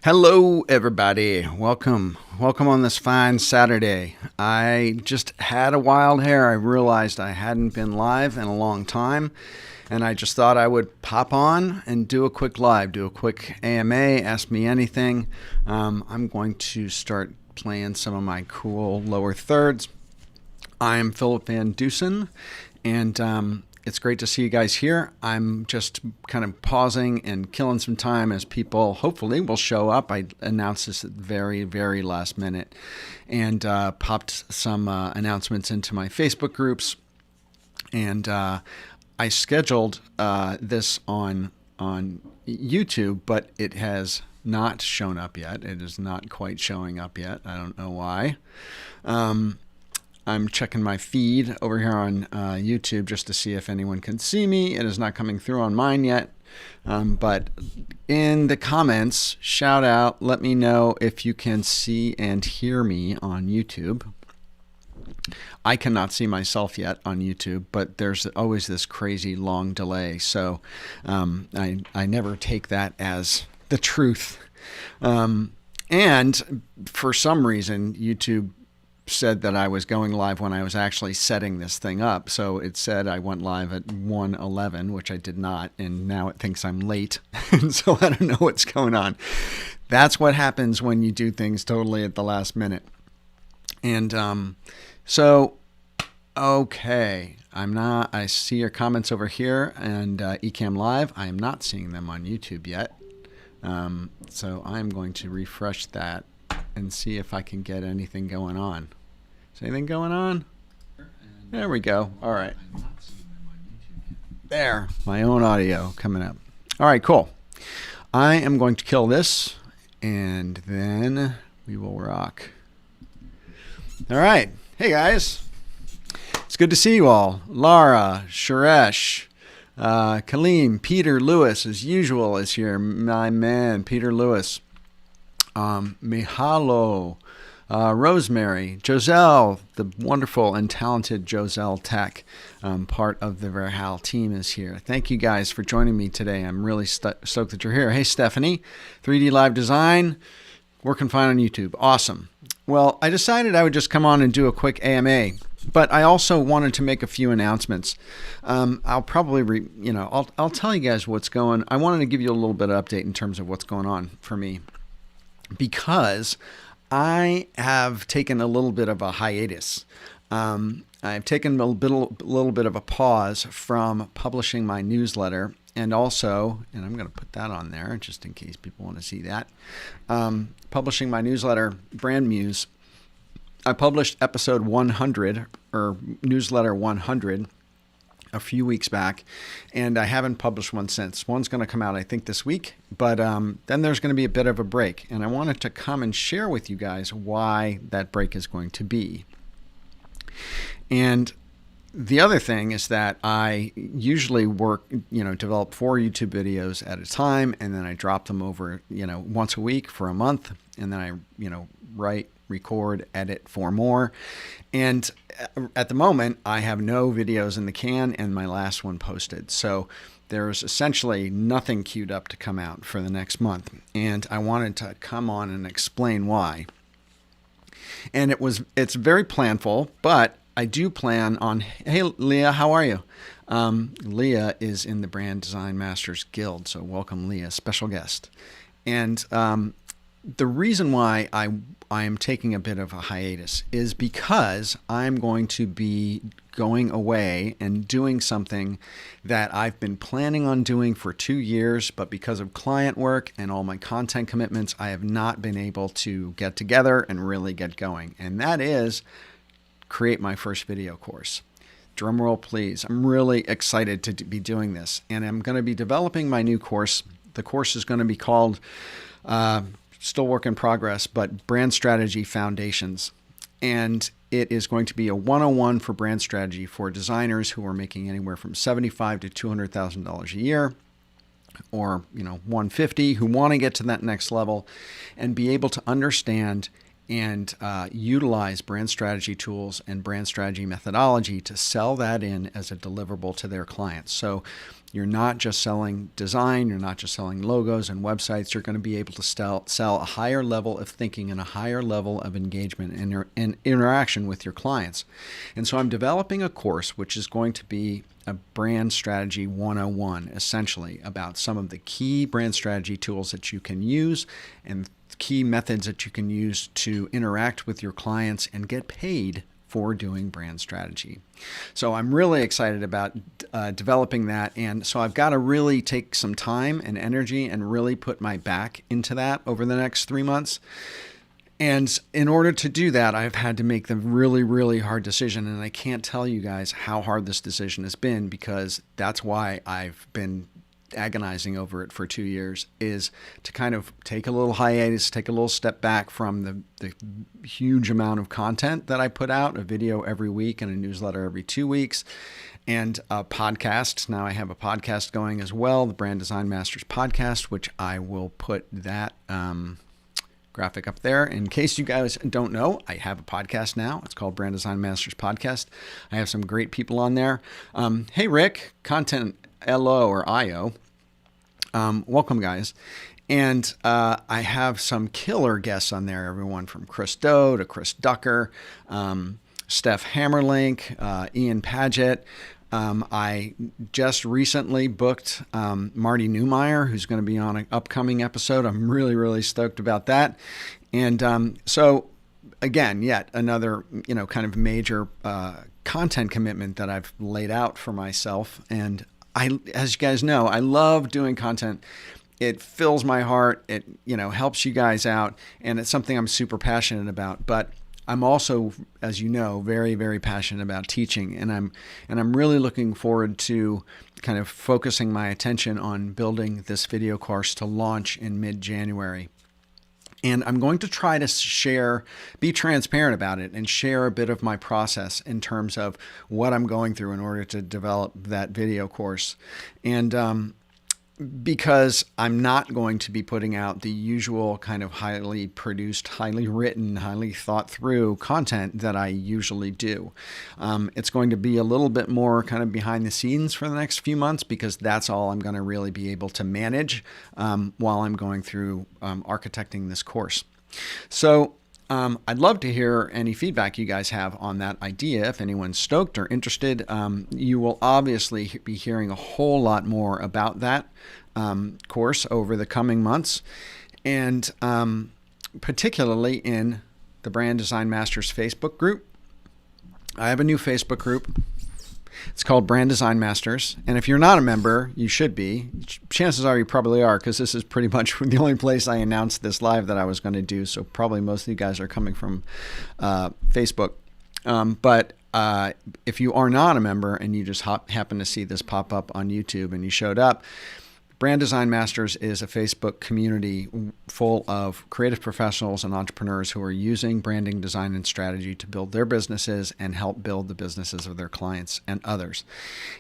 Hello, everybody. Welcome on this fine Saturday. I just had a wild hair. I realized I hadn't been live in a long time, and I just thought I would pop on and do a quick live, do a quick AMA, ask me anything. I'm going to start playing some of my cool lower thirds. I'm Philip Van Dusen, and it's great to see you guys here. I'm just kind of pausing and killing some time as people hopefully will show up. I announced this at the very, very last minute and popped some announcements into my Facebook groups. And I scheduled this on YouTube, but it has not shown up yet. It is not quite showing up yet. I don't know why. I'm checking my feed over here on YouTube just to see if anyone can see me. It is not coming through on mine yet. But in the comments, shout out, let me know if you can see and hear me on YouTube. I cannot see myself yet on YouTube, but there's always this crazy long delay. So I never take that as the truth. And for some reason, YouTube said that I was going live when I was actually setting this thing up. So it said I went live at 1:11, which I did not, and now it thinks I'm late. And so I don't know what's going on. That's what happens when you do things totally at the last minute. And okay, I see your comments over here and Ecamm Live. I am not seeing them on YouTube yet. So I'm going to refresh that and see if I can get anything going on. Is anything going on? There we go. All right. There, my own audio coming up. All right, cool. I am going to kill this, and then we will rock. All right. Hey, guys. It's good to see you all. Lara, Suresh, Kaleem, Peter Lewis, as usual, is here. My man, Peter Lewis. Mihalo, Rosemary, Joselle, the wonderful and talented Joselle Tech, part of the Verhal team is here. Thank you guys for joining me today. I'm really stoked that you're here. Hey, Stephanie, 3D Live Design, working fine on YouTube. Awesome. Well, I decided I would just come on and do a quick AMA, but I also wanted to make a few announcements. I'll probably, I'll tell you guys what's going. I wanted to give you a little bit of update in terms of what's going on for me, because I have taken a little bit of a hiatus. I've taken a little bit of a pause from publishing my newsletter, and also, and I'm going to put that on there just in case people want to see that, publishing my newsletter, Brand Muse. I published episode 100, or newsletter 100, a few weeks back, and I haven't published one since. One's going to come out, I think, this week, but then there's going to be a bit of a break, and I wanted to come and share with you guys why that break is going to be. And the other thing is that I usually develop 4 YouTube videos at a time, and then I drop them over, once a week for a month, and then I, write, record, edit 4 more. And at the moment, I have no videos in the can and my last one posted. So there's essentially nothing queued up to come out for the next month. And I wanted to come on and explain why. And it's very planful, but I do plan on, hey, Leah, how are you? Leah is in the Brand Design Masters Guild. So welcome, Leah, special guest. And the reason why I am taking a bit of a hiatus is because I'm going to be going away and doing something that I've been planning on doing for 2 years, but because of client work and all my content commitments, I have not been able to get together and really get going. And that is create my first video course. Drum roll, please. I'm really excited to be doing this, and I'm going to be developing my new course. The course is going to be called still work in progress, but Brand Strategy Foundations. And it is going to be a 101 for brand strategy for designers who are making anywhere from $75,000 to $200,000 a year, or 150, who want to get to that next level and be able to understand and utilize brand strategy tools and brand strategy methodology to sell that in as a deliverable to their clients. So You're not just selling design. You're not just selling logos and websites. You're going to be able to sell a higher level of thinking and a higher level of engagement and interaction with your clients. And so I'm developing a course which is going to be a brand strategy 101, essentially about some of the key brand strategy tools that you can use and key methods that you can use to interact with your clients and get paid for doing brand strategy. So I'm really excited about developing that. And so I've got to really take some time and energy and really put my back into that over the next 3 months. And in order to do that, I've had to make the really, really hard decision. And I can't tell you guys how hard this decision has been, because that's why I've been agonizing over it for 2 years, is to kind of take a little hiatus, take a little step back from the huge amount of content that I put out, a video every week and a newsletter every 2 weeks, and a podcast. Now I have a podcast going as well, the Brand Design Masters podcast, which I will put that graphic up there. In case you guys don't know, I have a podcast now. It's called Brand Design Masters Podcast. I have some great people on there. Hey, Rick, Content LO or IO. Welcome, guys. And I have some killer guests on there, everyone from Chris Doe to Chris Ducker, Steph Hammerlink, Ian Paget. I just recently booked Marty Newmeyer, who's going to be on an upcoming episode. I'm really, really stoked about that. And so, again, yet another, kind of major content commitment that I've laid out for myself. And as you guys know, I love doing content. It fills my heart. It, helps you guys out. And it's something I'm super passionate about. But I'm also, as you know, very, very passionate about teaching. And I'm really looking forward to kind of focusing my attention on building this video course to launch in mid-January. And I'm going to try to be transparent about it and share a bit of my process in terms of what I'm going through in order to develop that video course. And because I'm not going to be putting out the usual kind of highly produced, highly written, highly thought through content that I usually do. It's going to be a little bit more kind of behind the scenes for the next few months, because that's all I'm going to really be able to manage while I'm going through architecting this course. So I'd love to hear any feedback you guys have on that idea. If anyone's stoked or interested, you will obviously be hearing a whole lot more about that course over the coming months, and particularly in the Brand Design Masters Facebook group. I have a new Facebook group. It's called Brand Design Masters. And if you're not a member, you should be. Chances are you probably are, because this is pretty much the only place I announced this live that I was going to do. So probably most of you guys are coming from Facebook. But if you are not a member and you just happen to see this pop up on YouTube and you showed up, Brand Design Masters is a Facebook community full of creative professionals and entrepreneurs who are using branding, design, and strategy to build their businesses and help build the businesses of their clients and others.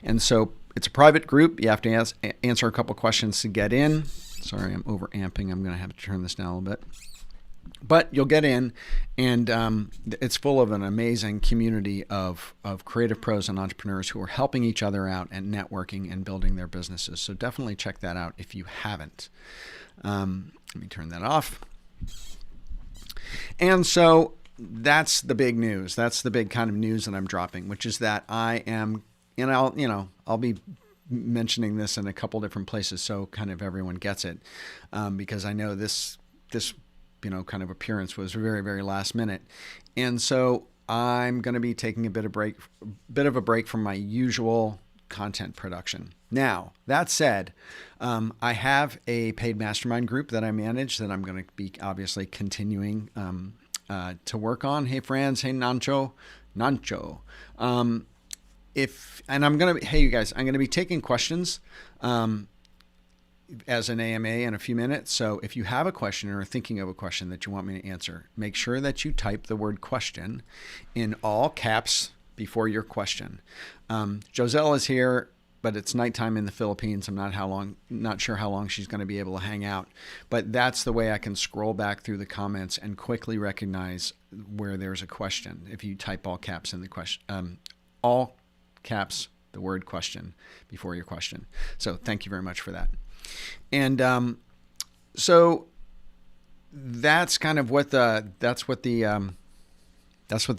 And so it's a private group. You have to answer a couple questions to get in. Sorry, I'm over amping. I'm going to have to turn this down a little bit. But you'll get in, and it's full of an amazing community of creative pros and entrepreneurs who are helping each other out and networking and building their businesses. So definitely check that out if you haven't. Let me turn that off. And so that's the big news. That's the big kind of news that I'm dropping, which is that I am, and I'll be mentioning this in a couple different places so kind of everyone gets it, because I know this kind of appearance was very, very last minute. And so I'm going to be taking a bit of a break from my usual content production. Now, that said, I have a paid mastermind group that I manage that I'm going to be obviously continuing to work on. Hey, Franz. Hey, Nancho. Hey, you guys, I'm going to be taking questions as an AMA in a few minutes. So if you have a question or are thinking of a question that you want me to answer, make sure that you type the word question in all caps before your question. Joselle is here, but it's nighttime in the Philippines. I'm not sure how long she's going to be able to hang out, but that's the way I can scroll back through the comments and quickly recognize where there's a question. If you type all caps in the question, all caps the word question before your question. So thank you very much for that. And so that's kind of what the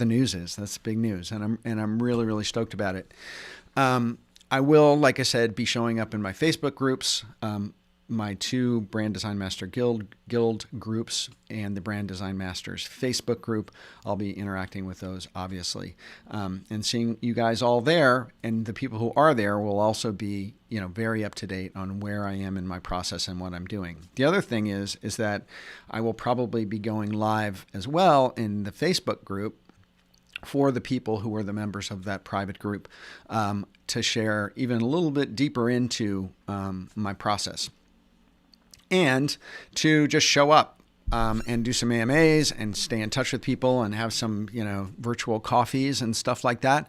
news is. That's big news, and I'm really, really stoked about it. I will, like I said, be showing up in my Facebook groups, my 2 Brand Design Master Guild groups, and the Brand Design Masters Facebook group. I'll be interacting with those, obviously, and seeing you guys all there. And the people who are there will also be, very up to date on where I am in my process and what I'm doing. The other thing is that I will probably be going live as well in the Facebook group for the people who are the members of that private group, to share even a little bit deeper into my process, and to just show up and do some AMAs and stay in touch with people and have some, virtual coffees and stuff like that,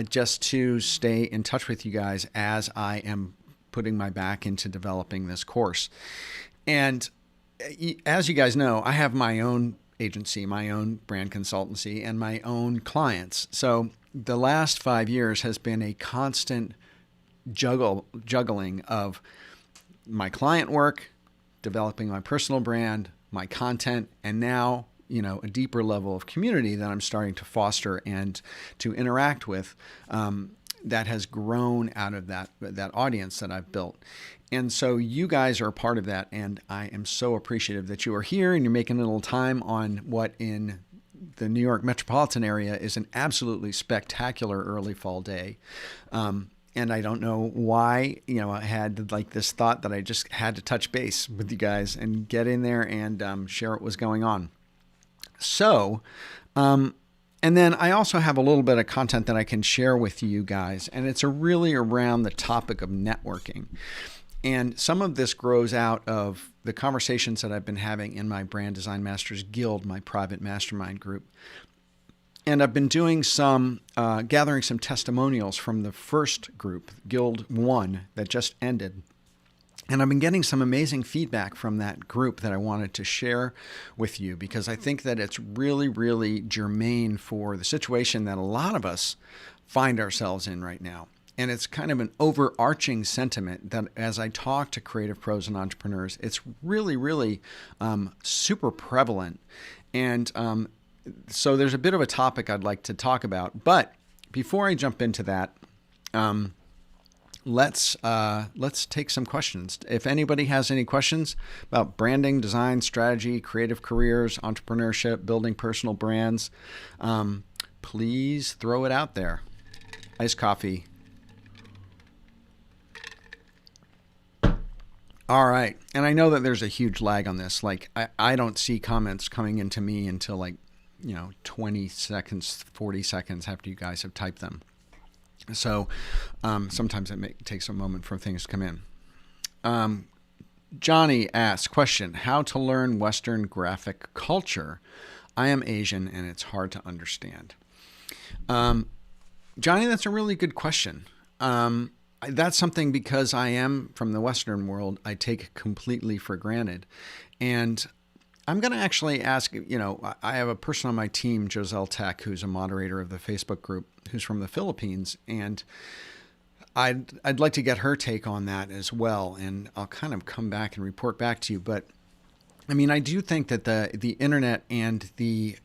just to stay in touch with you guys as I am putting my back into developing this course. And as you guys know, I have my own agency, my own brand consultancy, and my own clients. So the last 5 years has been a constant juggling of my client work, developing my personal brand, my content, and now, a deeper level of community that I'm starting to foster and to interact with, that has grown out of that audience that I've built. And so you guys are a part of that, and I am so appreciative that you are here and you're making a little time on what in the New York metropolitan area is an absolutely spectacular early fall day. And I don't know why, I had like this thought that I just had to touch base with you guys and get in there and share what was going on. So, and then I also have a little bit of content that I can share with you guys, and it's really around the topic of networking. And some of this grows out of the conversations that I've been having in my Brand Design Masters Guild, my private mastermind group. And I've been doing some, gathering some testimonials from the first group, Guild 1, that just ended. And I've been getting some amazing feedback from that group that I wanted to share with you, because I think that it's really, really germane for the situation that a lot of us find ourselves in right now. And it's kind of an overarching sentiment that as I talk to creative pros and entrepreneurs, it's really, really super prevalent. And so there's a bit of a topic I'd like to talk about. But before I jump into that, let's take some questions. If anybody has any questions about branding, design, strategy, creative careers, entrepreneurship, building personal brands, please throw it out there. Iced coffee. All right. And I know that there's a huge lag on this. Like I don't see comments coming into me until 20 seconds, 40 seconds after you guys have typed them. So sometimes it takes a moment for things to come in. Johnny asks, question, how to learn Western graphic culture? I am Asian and it's hard to understand. Johnny, that's a really good question. That's something, because I am from the Western world, I take completely for granted. And I'm going to actually ask, I have a person on my team, Joselle Tech, who's a moderator of the Facebook group, who's from the Philippines. And I'd like to get her take on that as well. And I'll kind of come back and report back to you. But I mean, I do think that the internet and the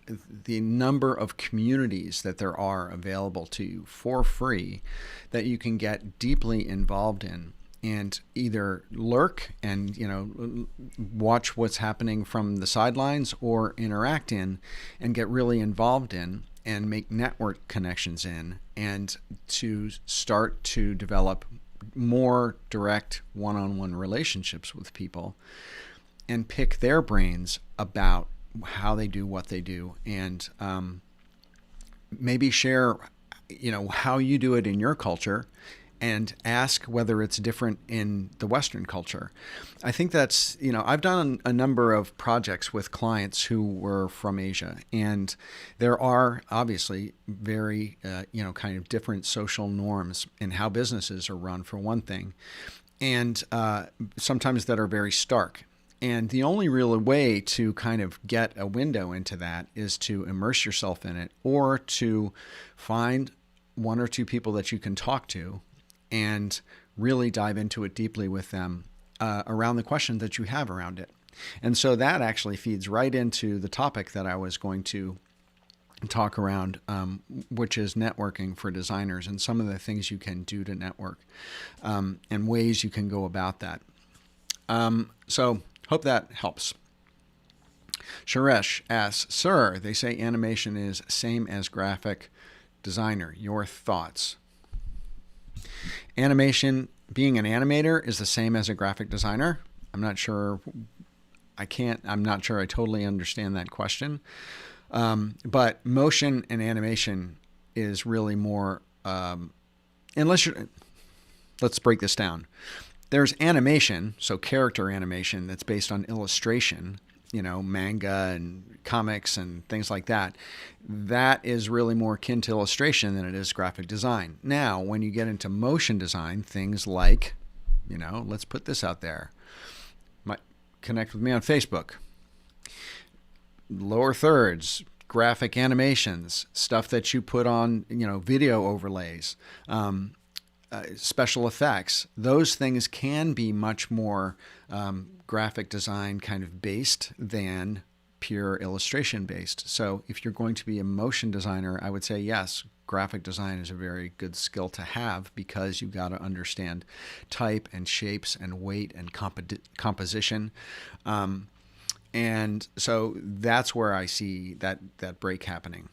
number of communities that there are available to you for free that you can get deeply involved in and either lurk and, watch what's happening from the sidelines, or interact in and get really involved in and make network connections in, and to start to develop more direct one-on-one relationships with people and pick their brains about how they do what they do, and maybe share, how you do it in your culture, and ask whether it's different in the Western culture. I think that's, I've done a number of projects with clients who were from Asia, and there are obviously very, kind of different social norms in how businesses are run, for one thing, and sometimes that are very stark. And the only real way to kind of get a window into that is to immerse yourself in it, or to find one or two people that you can talk to and really dive into it deeply with them around the question that you have around it. And so that actually feeds right into the topic that I was going to talk around, which is networking for designers and some of the things you can do to network and ways you can go about that. So hope that helps. Suresh asks, sir, they say animation is same as graphic designer. Your thoughts? Animation, being an animator, is the same as a graphic designer. I'm not sure I totally understand that question. But motion and animation is really more, let's break this down. There's animation, so character animation that's based on illustration, manga and comics and things like that. That is really more akin to illustration than it is graphic design. Now, when you get into motion design, things like, let's put this out there. Connect with me on Facebook. Lower thirds, graphic animations, stuff that you put on, video overlays, special effects. Those things can be much more graphic design kind of based than pure illustration based. So if you're going to be a motion designer, I would say yes, graphic design is a very good skill to have because you've got to understand type and shapes and weight and composition. And so that's where I see that break happening.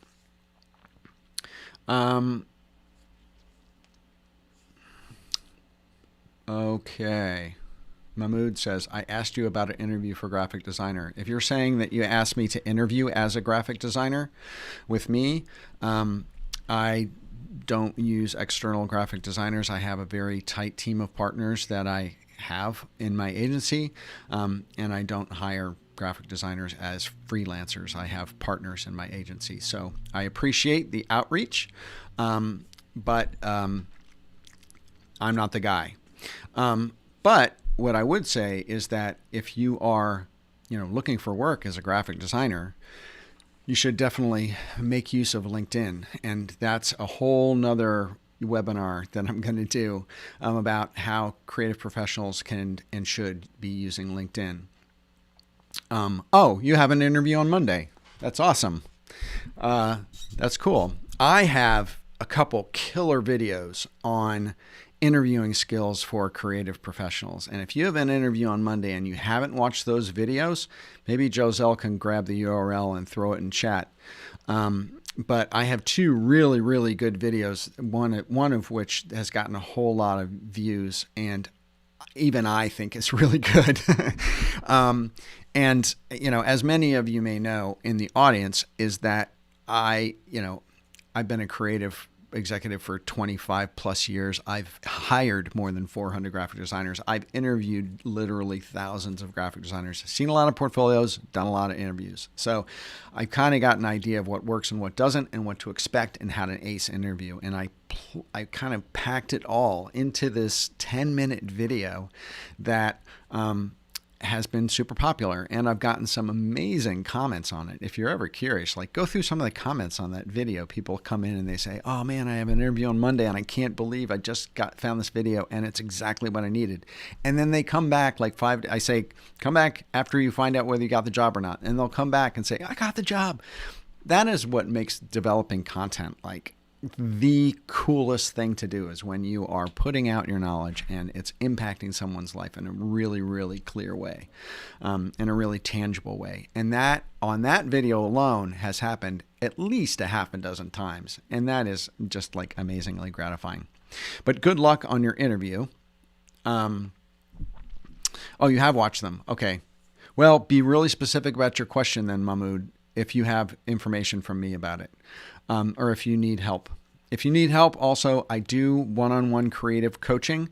Okay. Mahmood says, I asked you about an interview for graphic designer. If you're saying that you asked me to interview as a graphic designer with me, I don't use external graphic designers. I have a very tight team of partners that I have in my agency, and I don't hire graphic designers as freelancers. I have partners in my agency. So I appreciate the outreach, but I'm not the guy. But what I would say is that if you are, looking for work as a graphic designer, you should definitely make use of LinkedIn. And that's a whole nother webinar that I'm going to do about how creative professionals can and should be using LinkedIn. You have an interview on Monday. That's awesome. That's cool. I have a couple killer videos on interviewing skills for creative professionals. And if you have an interview on Monday and you haven't watched those videos, maybe Joselle can grab the URL and throw it in chat. But I have two really, really good videos, one of which has gotten a whole lot of views, and even I think it's really good. And, as many of you may know in the audience, is that I've been a creative executive for 25 plus years. I've hired more than 400 graphic designers. I've interviewed literally thousands of graphic designers, seen a lot of portfolios, done a lot of interviews. So I've kind of got an idea of what works and what doesn't and what to expect and how to ace interview. And I kind of packed it all into this 10-minute video that has been super popular, and I've gotten some amazing comments on it. If you're ever curious, go through some of the comments on that video. People come in and they say, oh man, I have an interview on Monday and I can't believe I just found this video and it's exactly what I needed. And then they come back I say, come back after you find out whether you got the job or not. And they'll come back and say, I got the job. That is what makes developing content the coolest thing to do, is when you are putting out your knowledge and it's impacting someone's life in a really, really clear way, in a really tangible way. And that on that video alone has happened at least a half a dozen times. And that is just amazingly gratifying. But good luck on your interview. You have watched them. Okay. Well, be really specific about your question then, Mahmood, if you have information from me about it. Or if you need help. If you need help, also, I do one-on-one creative coaching.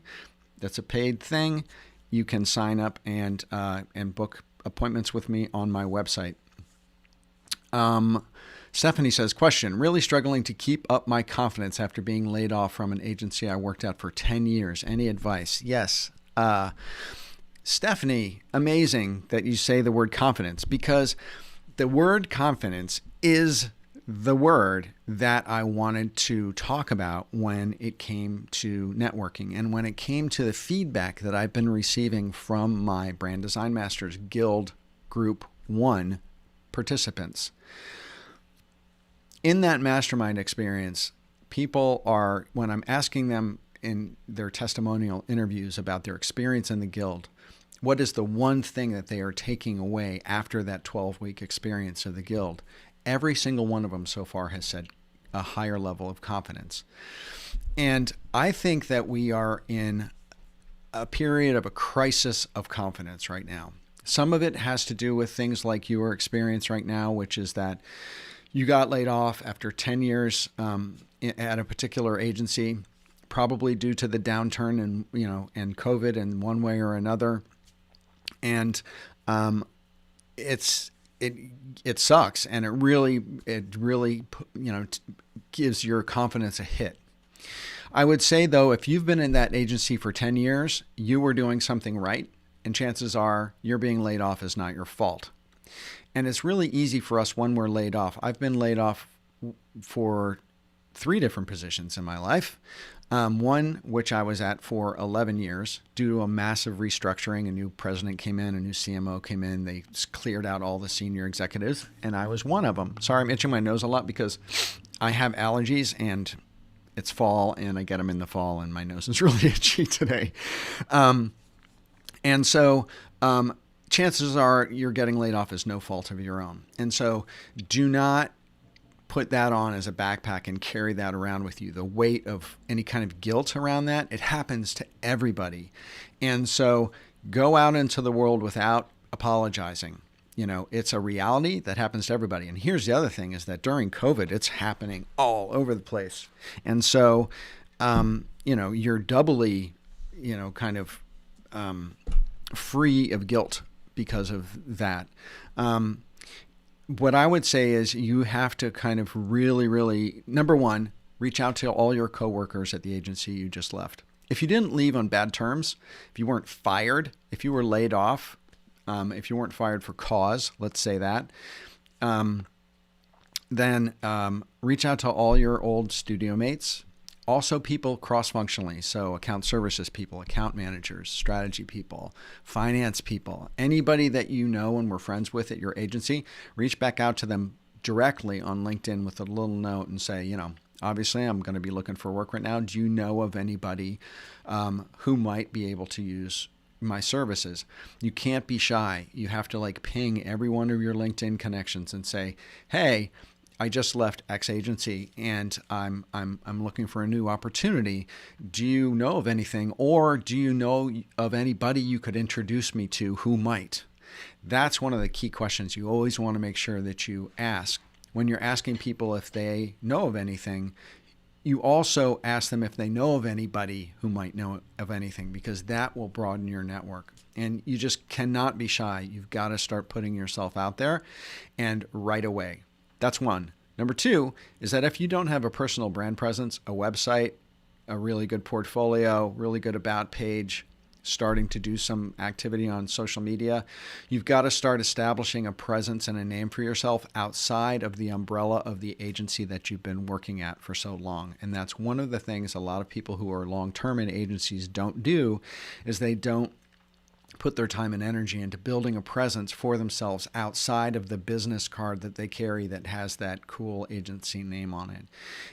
That's a paid thing. You can sign up and book appointments with me on my website. Stephanie says, question, really struggling to keep up my confidence after being laid off from an agency I worked at for 10 years. Any advice? Yes. Stephanie, amazing that you say the word confidence, because the word confidence is the word that I wanted to talk about when it came to networking and when it came to the feedback that I've been receiving from my Brand Design Masters Guild Group 1 participants. In that mastermind experience, people are, when I'm asking them in their testimonial interviews about their experience in the guild, what is the one thing that they are taking away after that 12-week experience of the guild? Every single one of them so far has said a higher level of confidence. And I think that we are in a period of a crisis of confidence right now. Some of it has to do with things like your experience right now, which is that you got laid off after 10 years at a particular agency, probably due to the downturn and COVID in one way or another. And it sucks, and it really gives your confidence a hit. I would say though, if you've been in that agency for 10 years, you were doing something right, and chances are your being laid off is not your fault. And it's really easy for us when we're laid off. I've been laid off for 3 different positions in my life. One, which I was at for 11 years due to a massive restructuring. A new president came in, a new CMO came in. They cleared out all the senior executives, and I was one of them. Sorry, I'm itching my nose a lot because I have allergies, and it's fall, and I get them in the fall, and my nose is really itchy today. And so chances are you're getting laid off is no fault of your own. And so do not put that on as a backpack and carry that around with you. The weight of any kind of guilt around that, it happens to everybody. And so go out into the world without apologizing. It's a reality that happens to everybody. And here's the other thing is that during COVID, it's happening all over the place. And so, you're doubly, kind of free of guilt because of that. What I would say is you have to kind of really, really, number one, reach out to all your coworkers at the agency you just left. If you didn't leave on bad terms, if you weren't fired, if you were laid off, if you weren't fired for cause, let's say that, then reach out to all your old studio mates. Also people cross-functionally, so account services people, account managers, strategy people, finance people, anybody that you know and were friends with at your agency, reach back out to them directly on LinkedIn with a little note and say, obviously I'm going to be looking for work right now. Do you know of anybody who might be able to use my services? You can't be shy. You have to ping every one of your LinkedIn connections and say, hey, I just left X agency and I'm looking for a new opportunity. Do you know of anything, or do you know of anybody you could introduce me to who might? That's one of the key questions you always want to make sure that you ask. When you're asking people if they know of anything, you also ask them if they know of anybody who might know of anything, because that will broaden your network. And you just cannot be shy. You've got to start putting yourself out there, and right away. That's one. Number two is that if you don't have a personal brand presence, a website, a really good portfolio, really good about page, starting to do some activity on social media, you've got to start establishing a presence and a name for yourself outside of the umbrella of the agency that you've been working at for so long. And that's one of the things a lot of people who are long-term in agencies don't do, is they don't put their time and energy into building a presence for themselves outside of the business card that they carry that has that cool agency name on it.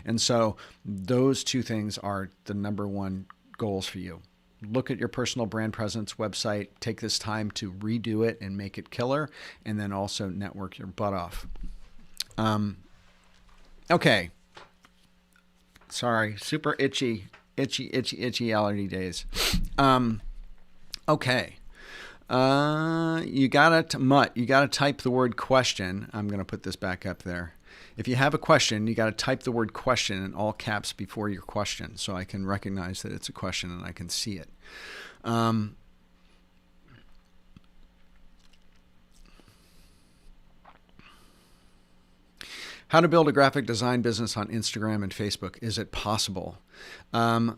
And so those two things are the number one goals for you. Look at your personal brand presence website, take this time to redo it and make it killer, and then also network your butt off. Okay. Sorry, super itchy allergy days. Okay. You gotta type the word question. I'm going to put this back up there. If you have a question, you got to type the word question in all caps before your question so I can recognize that it's a question and I can see it. How to build a graphic design business on Instagram and Facebook. Is it possible? On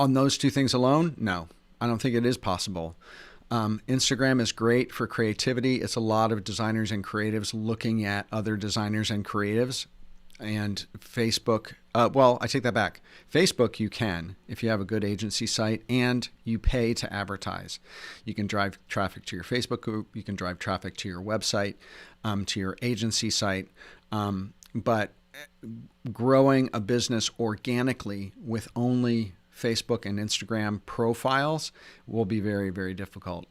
those two things alone? No, I don't think it is possible. Instagram is great for creativity. It's a lot of designers and creatives looking at other designers and creatives. And Facebook, well, I take that back. Facebook, you can, if you have a good agency site and you pay to advertise. You can drive traffic to your Facebook group. You can drive traffic to your website, to your agency site. But growing a business organically with only Facebook and Instagram profiles will be very, very difficult.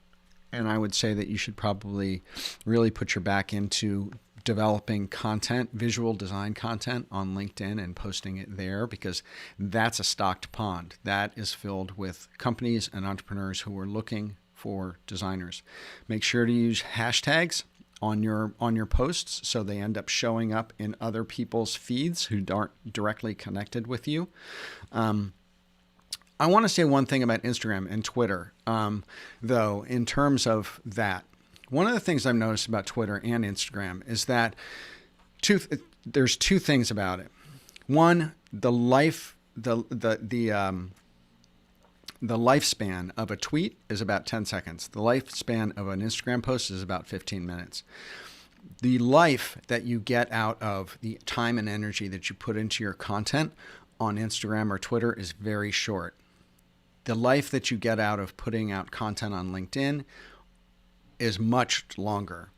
And I would say that you should probably really put your back into developing content, visual design content on LinkedIn and posting it there, because that's a stocked pond. That is filled with companies and entrepreneurs who are looking for designers. Make sure to use hashtags on your posts so they end up showing up in other people's feeds who aren't directly connected with you. I want to say one thing about Instagram and Twitter, though, in terms of that. One of the things I've noticed about Twitter and Instagram is that there's two things about it. One, the lifespan of a tweet is about 10 seconds. The lifespan of an Instagram post is about 15 minutes. The life that you get out of the time and energy that you put into your content on Instagram or Twitter is very short. The life that you get out of putting out content on LinkedIn is much longer.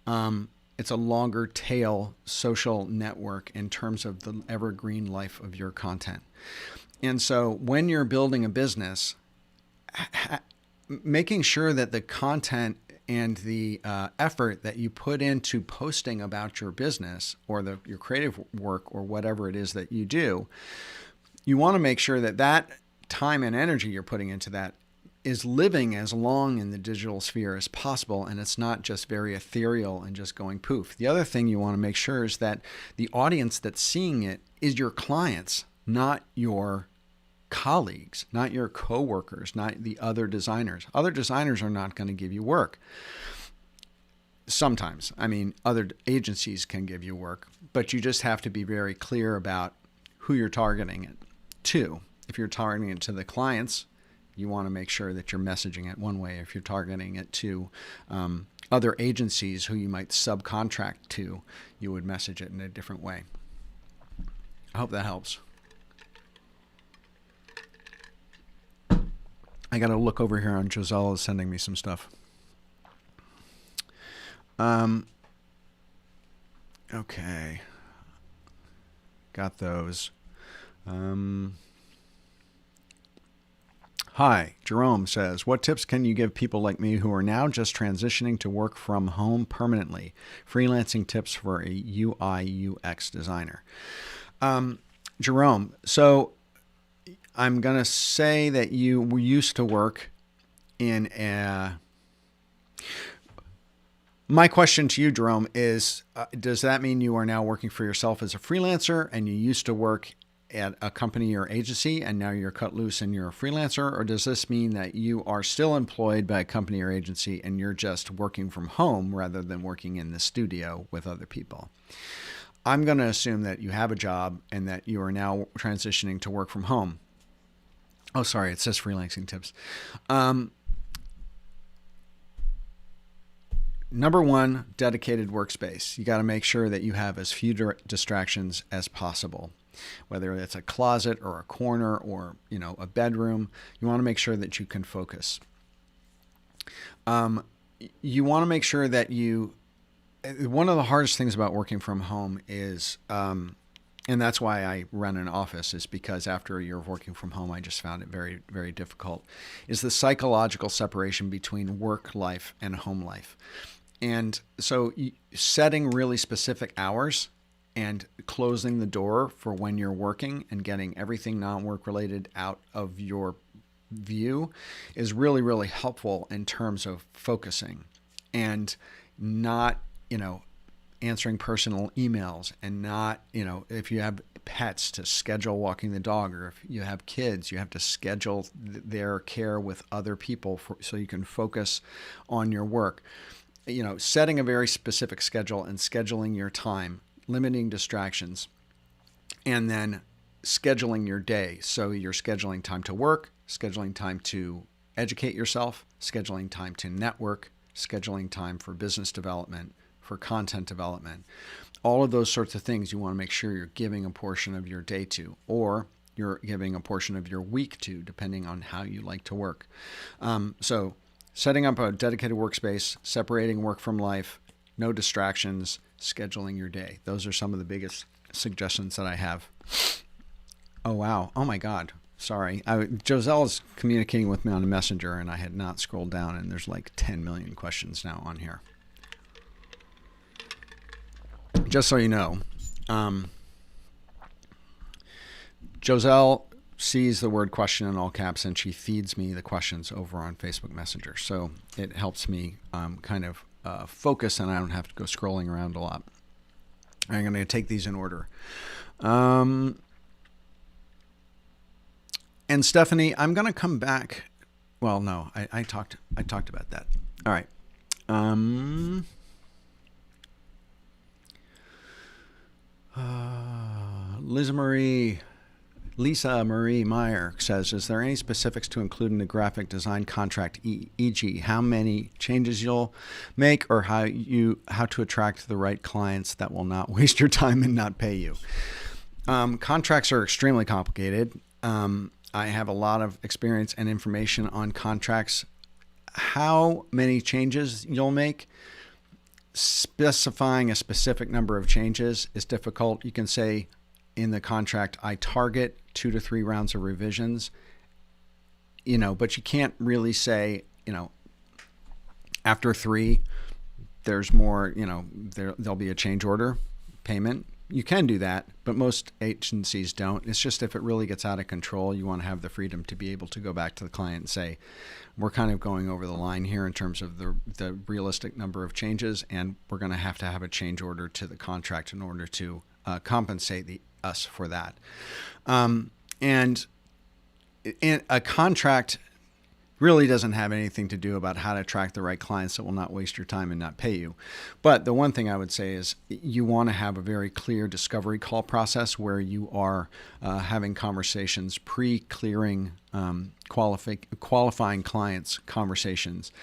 It's a longer tail social network in terms of the evergreen life of your content. And so when you're building a business, making sure that the content and the effort that you put into posting about your business or your creative work or whatever it is that you do, you want to make sure that that time and energy you're putting into that is living as long in the digital sphere as possible, and it's not just very ethereal and just going poof. The other thing you want to make sure is that the audience that's seeing it is your clients, not your colleagues, not your coworkers, not the other designers. Other designers are not going to give you work. Sometimes, other agencies can give you work, but you just have to be very clear about who you're targeting it to. If you're targeting it to the clients, you want to make sure that you're messaging it one way. If you're targeting it to other agencies who you might subcontract to, you would message it in a different way. I hope that helps. I got to look over here on Giselle is sending me some stuff. Okay. Got those. Hi, Jerome says, what tips can you give people like me who are now just transitioning to work from home permanently? Freelancing tips for a UI UX designer. Jerome, so I'm going to say that you used to work in a... My question to you, Jerome, is does that mean you are now working for yourself as a freelancer and you used to work at a company or agency and now you're cut loose and you're a freelancer? Or does this mean that you are still employed by a company or agency and you're just working from home rather than working in the studio with other people? I'm going to assume that you have a job and that you are now transitioning to work from home. Oh, sorry, it says freelancing tips. Number one, dedicated workspace. You got to make sure that you have as few distractions as possible. Whether it's a closet or a corner or, a bedroom, you want to make sure that you can focus. You want to make sure that one of the hardest things about working from home is, and that's why I run an office, is because after a year of working from home, I just found it very, very difficult, is the psychological separation between work life and home life. And so setting really specific hours and closing the door for when you're working and getting everything non-work related out of your view is really, really helpful in terms of focusing and not, answering personal emails and not, if you have pets, to schedule walking the dog, or if you have kids, you have to schedule their care with other people so you can focus on your work. Setting a very specific schedule and scheduling your time, limiting distractions, and then scheduling your day. So you're scheduling time to work, scheduling time to educate yourself, scheduling time to network, scheduling time for business development, for content development. All of those sorts of things you want to make sure you're giving a portion of your day to, or you're giving a portion of your week to, depending on how you like to work. So setting up a dedicated workspace, separating work from life, no distractions, scheduling your day. Those are some of the biggest suggestions that I have. Oh, wow. Oh, my God. Sorry. Joselle's communicating with me on a messenger, and I had not scrolled down, and there's like 10 million questions now on here. Just so you know, Joselle sees the word question in all caps, and she feeds me the questions over on Facebook Messenger. So it helps me kind of focus, and I don't have to go scrolling around a lot. I'm going to take these in order. And Stephanie, I'm going to come back. Well, no, I talked about that. All right. Lisa Marie Meyer says, is there any specifics to include in the graphic design contract, e.g. how many changes you'll make, or how to attract the right clients that will not waste your time and not pay you? Contracts are extremely complicated. I have a lot of experience and information on contracts. How many changes you'll make, specifying a specific number of changes is difficult. You can say in the contract, I target 2 to 3 rounds of revisions, but you can't really say, after 3, there's more, there'll be a change order payment. You can do that, but most agencies don't. It's just if it really gets out of control, you want to have the freedom to be able to go back to the client and say, we're kind of going over the line here in terms of the realistic number of changes, and we're going to have a change order to the contract in order to compensate us for that. And in a contract really doesn't have anything to do about how to attract the right clients that will not waste your time and not pay you. But the one thing I would say is you want to have a very clear discovery call process where you are having conversations, pre-clearing qualifying clients conversations,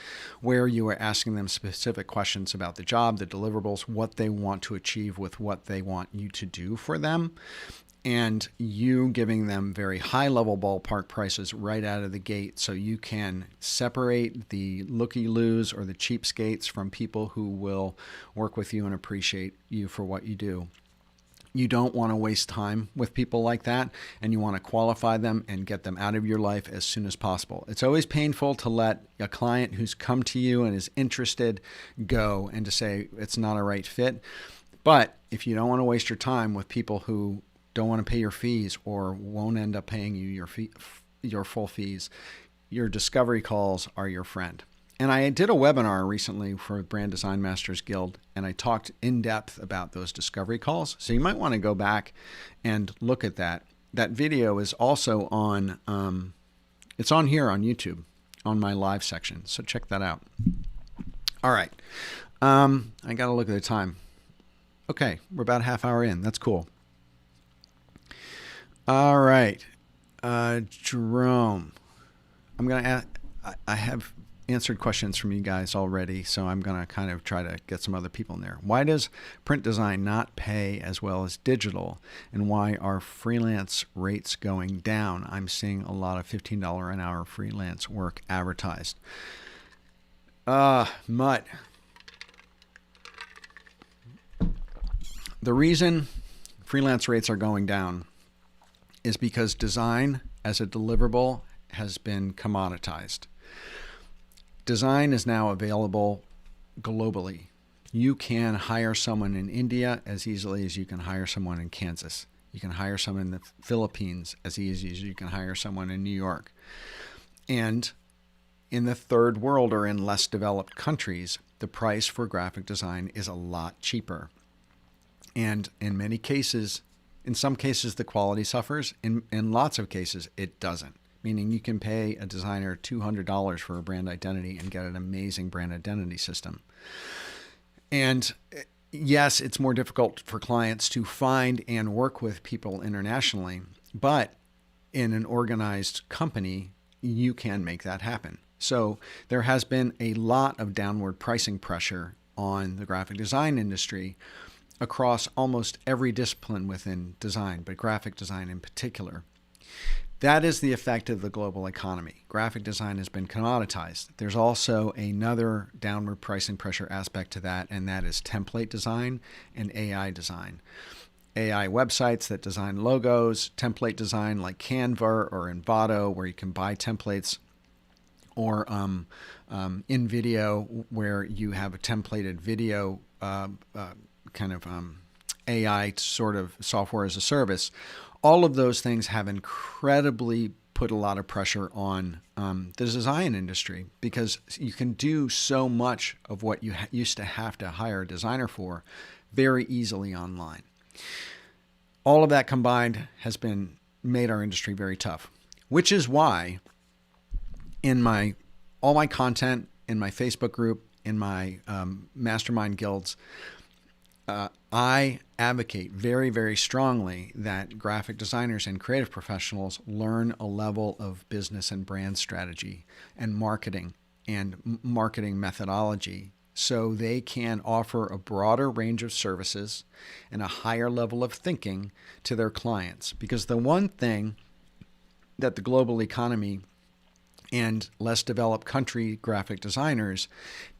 where you are asking them specific questions about the job, the deliverables, what they want to achieve with what they want you to do for them. And you giving them very high-level ballpark prices right out of the gate so you can separate the looky-loos or the cheapskates from people who will work with you and appreciate you for what you do. You don't want to waste time with people like that, and you want to qualify them and get them out of your life as soon as possible. It's always painful to let a client who's come to you and is interested go and to say it's not a right fit. But if you don't want to waste your time with people who don't want to pay your fees or won't end up paying you your full fees, your discovery calls are your friend. And I did a webinar recently for Brand Design Masters Guild, and I talked in depth about those discovery calls. So you might want to go back and look at that. That video is also on, it's on here on YouTube, on my live section. So check that out. All right. I got to look at the time. Okay. We're about a half hour in. That's cool. All right. Jerome, I have answered questions from you guys already, so I'm going to kind of try to get some other people in there. Why does print design not pay as well as digital, and why are freelance rates going down? I'm seeing a lot of $15 an hour freelance work advertised. Mutt. The reason freelance rates are going down is because design as a deliverable has been commoditized. Design is now available globally. You can hire someone in India as easily as you can hire someone in Kansas. You can hire someone in the Philippines as easy as you can hire someone in New York. And in the third world or in less developed countries, the price for graphic design is a lot cheaper. And in many cases, in some cases, the quality suffers. In lots of cases, it doesn't. Meaning you can pay a designer $200 for a brand identity and get an amazing brand identity system. And yes, it's more difficult for clients to find and work with people internationally, but in an organized company, you can make that happen. So there has been a lot of downward pricing pressure on the graphic design industry across almost every discipline within design, but graphic design in particular. That is the effect of the global economy. Graphic design has been commoditized. There's also another downward pricing pressure aspect to that, and that is template design and AI design. AI websites that design logos, template design like Canva or Envato, where you can buy templates, or in video, where you have a templated video AI sort of software as a service. All of those things have incredibly put a lot of pressure on the design industry, because you can do so much of what you used to have to hire a designer for very easily online. All of that combined has made our industry very tough, which is why in all my content, in my Facebook group, in my mastermind guilds, I advocate very, very strongly that graphic designers and creative professionals learn a level of business and brand strategy and marketing methodology, so they can offer a broader range of services and a higher level of thinking to their clients. Because the one thing that the global economy and less developed country graphic designers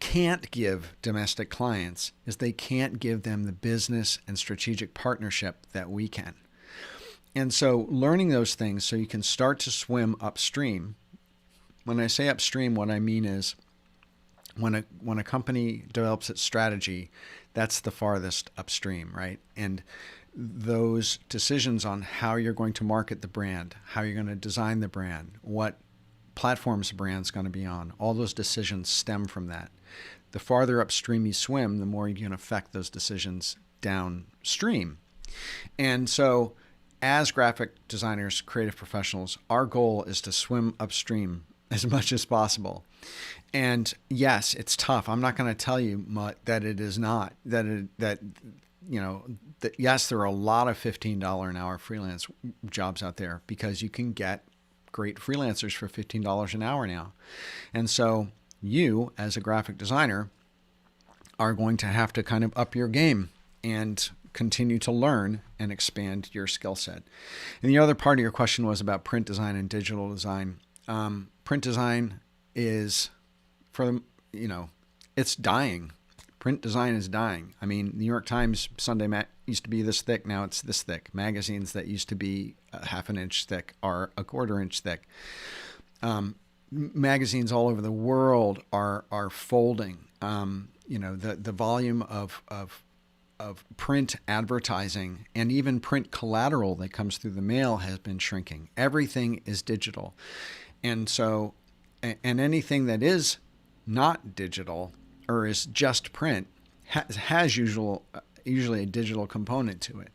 can't give domestic clients is they can't give them the business and strategic partnership that we can. And so learning those things so you can start to swim upstream. When I say upstream, what I mean is when a company develops its strategy, that's the farthest upstream, right? And those decisions on how you're going to market the brand, how you're going to design the brand, what platforms the brand's going to be on, all those decisions stem from that. The farther upstream you swim, the more you can affect those decisions downstream. And so as graphic designers, creative professionals, our goal is to swim upstream as much as possible. And yes, it's tough. I'm not going to tell you that it is not, that yes, there are a lot of $15 an hour freelance jobs out there, because you can get great freelancers for $15 an hour now. And so you, as a graphic designer, are going to have to kind of up your game and continue to learn and expand your skill set. And the other part of your question was about print design and digital design. Print design is, it's dying. Print design is dying. I mean, New York Times Sunday used to be this thick. Now it's this thick. Magazines that used to be a half an inch thick are a quarter inch thick. Magazines all over the world are folding. The volume of print advertising and even print collateral that comes through the mail has been shrinking. Everything is digital. And so, and anything that is not digital or is just print has usually a digital component to it.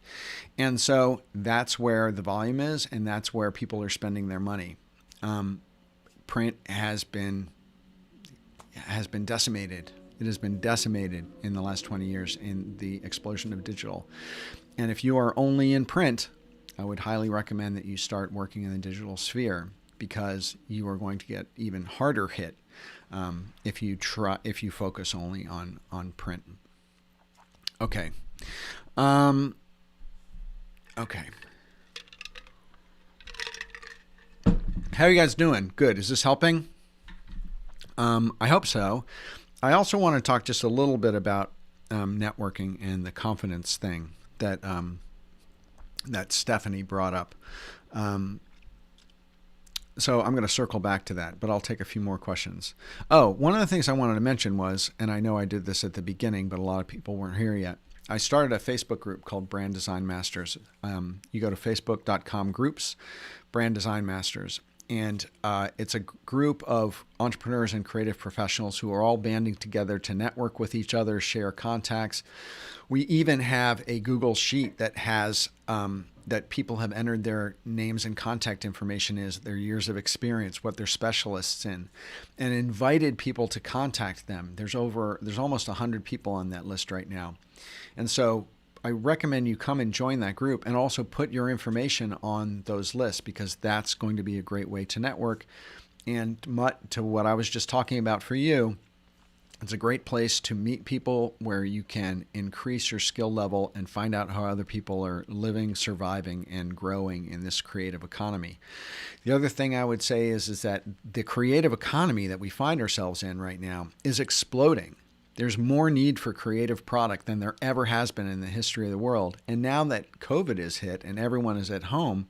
And so that's where the volume is, and that's where people are spending their money. Print has been decimated. It has been decimated in the last 20 years in the explosion of digital. And if you are only in print, I would highly recommend that you start working in the digital sphere, because you are going to get even harder hit if you focus only on print. Okay. Okay. How are you guys doing? Good. Is this helping? I hope so. I also want to talk just a little bit about networking and the confidence thing that Stephanie brought up. So I'm going to circle back to that, but I'll take a few more questions. Oh, one of the things I wanted to mention was, and I know I did this at the beginning, but a lot of people weren't here yet. I started a Facebook group called Brand Design Masters. You go to facebook.com groups, Brand Design Masters. And it's a group of entrepreneurs and creative professionals who are all banding together to network with each other, share contacts. We even have a Google Sheet that has that people have entered their names and contact information, is their years of experience, what they're specialists in, and invited people to contact them. There's almost 100 people on that list right now. And so I recommend you come and join that group, and also put your information on those lists, because that's going to be a great way to network And to what I was just talking about for you, it's a great place to meet people where you can increase your skill level and find out how other people are living, surviving, and growing in this creative economy. The other thing I would say is that the creative economy that we find ourselves in right now is exploding. There's more need for creative product than there ever has been in the history of the world. And now that COVID is hit and everyone is at home,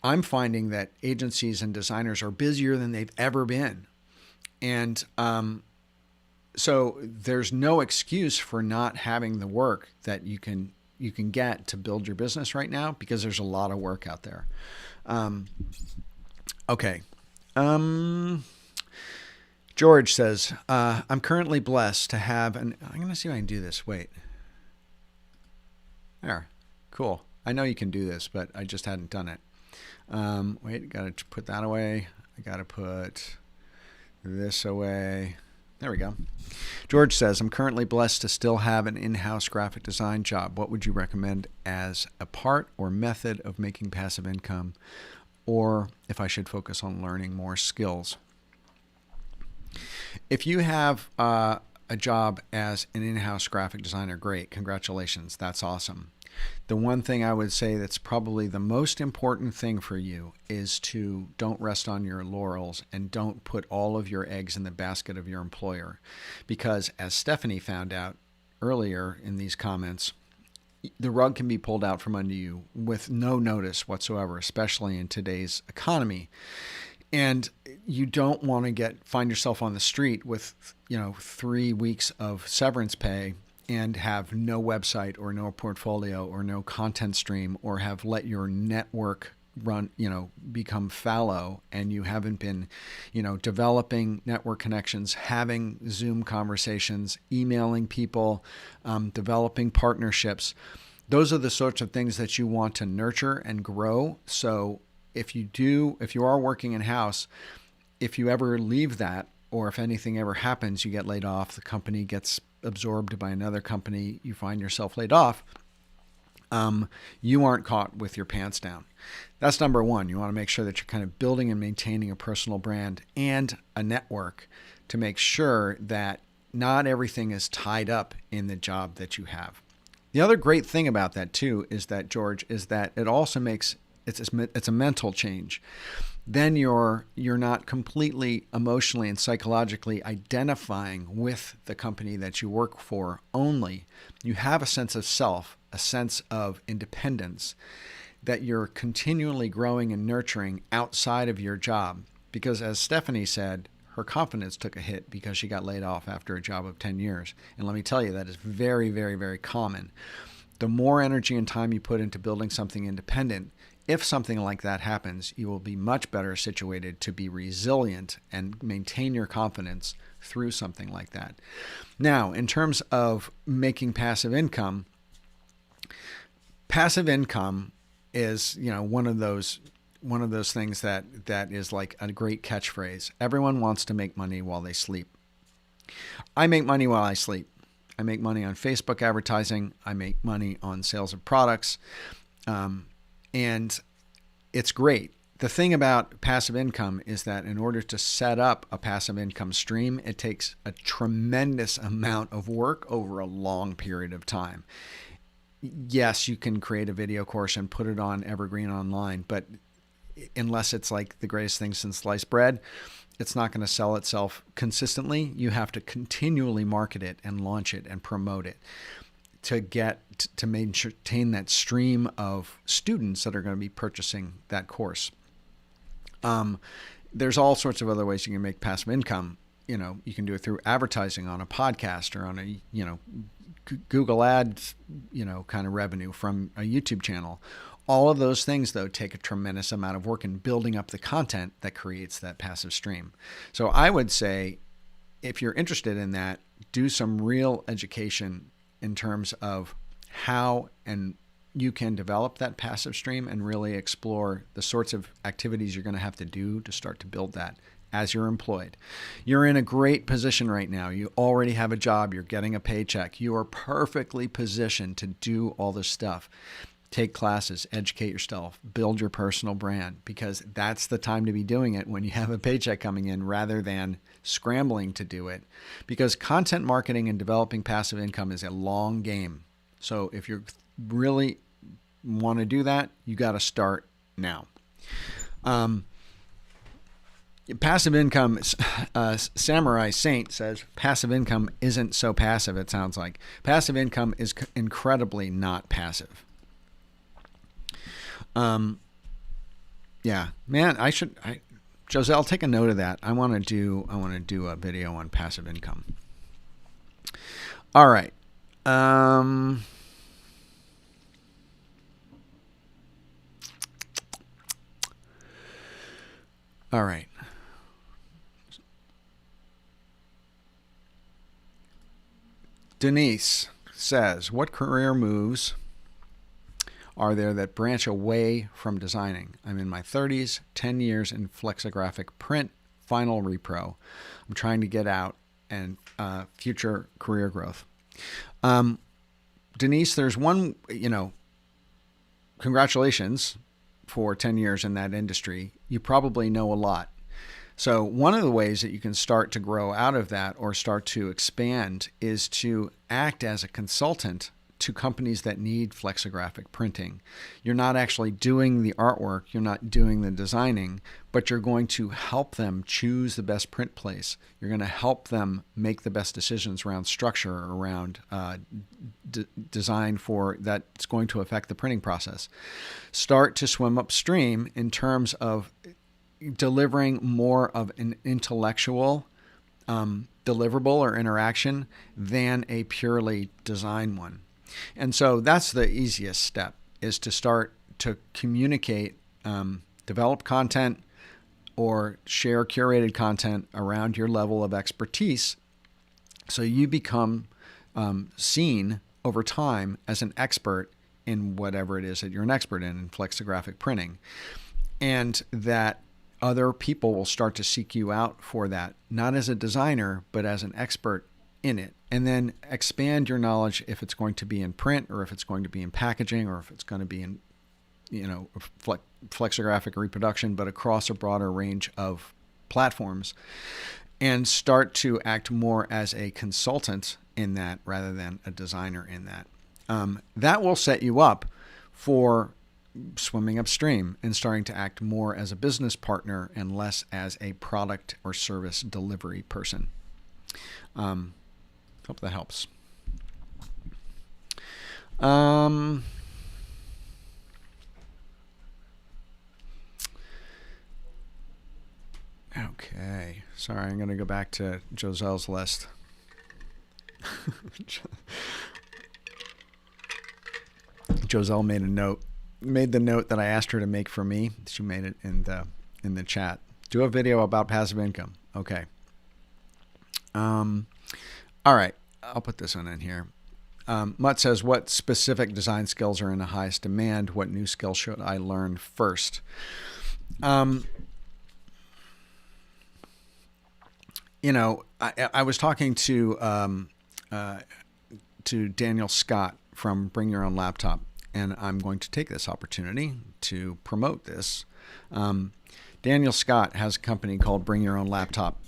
I'm finding that agencies and designers are busier than they've ever been. And so there's no excuse for not having the work that you can get to build your business right now, because there's a lot of work out there. Okay. George says, I'm currently blessed to have I'm going to see if I can do this. Wait. There. Cool. I know you can do this, but I just hadn't done it. Wait, got to put that away. I got to put this away. There we go. George says, I'm currently blessed to still have an in-house graphic design job. What would you recommend as a part or method of making passive income, or if I should focus on learning more skills? If you have a job as an in-house graphic designer, great. Congratulations. That's awesome. The one thing I would say that's probably the most important thing for you is to don't rest on your laurels and don't put all of your eggs in the basket of your employer. Because as Stephanie found out earlier in these comments, the rug can be pulled out from under you with no notice whatsoever, especially in today's economy. And you don't want to find yourself on the street with, 3 weeks of severance pay and have no website or no portfolio or no content stream, or have let your network run, become fallow, and you haven't been, developing network connections, having Zoom conversations, emailing people, developing partnerships. Those are the sorts of things that you want to nurture and grow. So if you are working in-house, if you ever leave that, or if anything ever happens, you get laid off, the company gets absorbed by another company, you find yourself laid off, you aren't caught with your pants down. That's number one. You want to make sure that you're kind of building and maintaining a personal brand and a network to make sure that not everything is tied up in the job that you have. The other great thing about that too is that, George, is that it also makes it's a mental change. Then you're not completely emotionally and psychologically identifying with the company that you work for only. You have a sense of self, a sense of independence that you're continually growing and nurturing outside of your job. Because as Stephanie said, her confidence took a hit because she got laid off after a job of 10 years. And let me tell you, that is very, very, very common. The more energy and time you put into building something independent, if something like that happens, you will be much better situated to be resilient and maintain your confidence through something like that. Now, in terms of making passive income is, one of those things that is like a great catchphrase. Everyone wants to make money while they sleep. I make money while I sleep. I make money on Facebook advertising. I make money on sales of products. And it's great. The thing about passive income is that in order to set up a passive income stream, it takes a tremendous amount of work over a long period of time. Yes, you can create a video course and put it on Evergreen Online, but unless it's like the greatest thing since sliced bread, it's not going to sell itself consistently. You have to continually market it and launch it and promote it to maintain that stream of students that are going to be purchasing that course. There's all sorts of other ways you can make passive income. You can do it through advertising on a podcast or on a, Google Ads, kind of revenue from a YouTube channel. All of those things, though, take a tremendous amount of work in building up the content that creates that passive stream. So I would say, if you're interested in that, do some real education in terms of how and you can develop that passive stream and really explore the sorts of activities you're going to have to do to start to build that as you're employed. You're in a great position right now. You already have a job. You're getting a paycheck. You are perfectly positioned to do all this stuff. take classes, educate yourself, build your personal brand, because that's the time to be doing it when you have a paycheck coming in rather than scrambling to do it. Because content marketing and developing passive income is a long game. So if you really want to do that, you got to start now. Passive income, Samurai Saint says, passive income isn't so passive, it sounds like. Passive income is incredibly not passive. Yeah, man, Joselle, take a note of that. I want to do a video on passive income. All right. All right. Denise says, what career moves are there that branch away from designing? I'm in my 30s, 10 years in flexographic print, final repro. I'm trying to get out and future career growth. Denise, there's one, congratulations for 10 years in that industry. You probably know a lot. So one of the ways that you can start to grow out of that or start to expand is to act as a consultant to companies that need flexographic printing. You're not actually doing the artwork, you're not doing the designing, but you're going to help them choose the best print place. You're going to help them make the best decisions around structure, around design for that's going to affect the printing process. Start to swim upstream in terms of delivering more of an intellectual deliverable or interaction than a purely design one. And so that's the easiest step, is to start to communicate, develop content or share curated content around your level of expertise, so you become seen over time as an expert in whatever it is that you're an expert in flexographic printing. And that other people will start to seek you out for that, not as a designer, but as an expert in it. And then expand your knowledge if it's going to be in print, or if it's going to be in packaging, or if it's going to be in, flexographic reproduction, but across a broader range of platforms. And start to act more as a consultant in that rather than a designer in that. That will set you up for swimming upstream and starting to act more as a business partner and less as a product or service delivery person. Hope that helps. Okay. Sorry, I'm going to go back to Joselle's list. Joselle made the note that I asked her to make for me. She made it in the chat. Do a video about passive income. Okay. All right. I'll put this one in here. Mutt says, what specific design skills are in the highest demand? What new skills should I learn first? I was talking to Daniel Scott from Bring Your Own Laptop, and I'm going to take this opportunity to promote this. Daniel Scott has a company called Bring Your Own Laptop,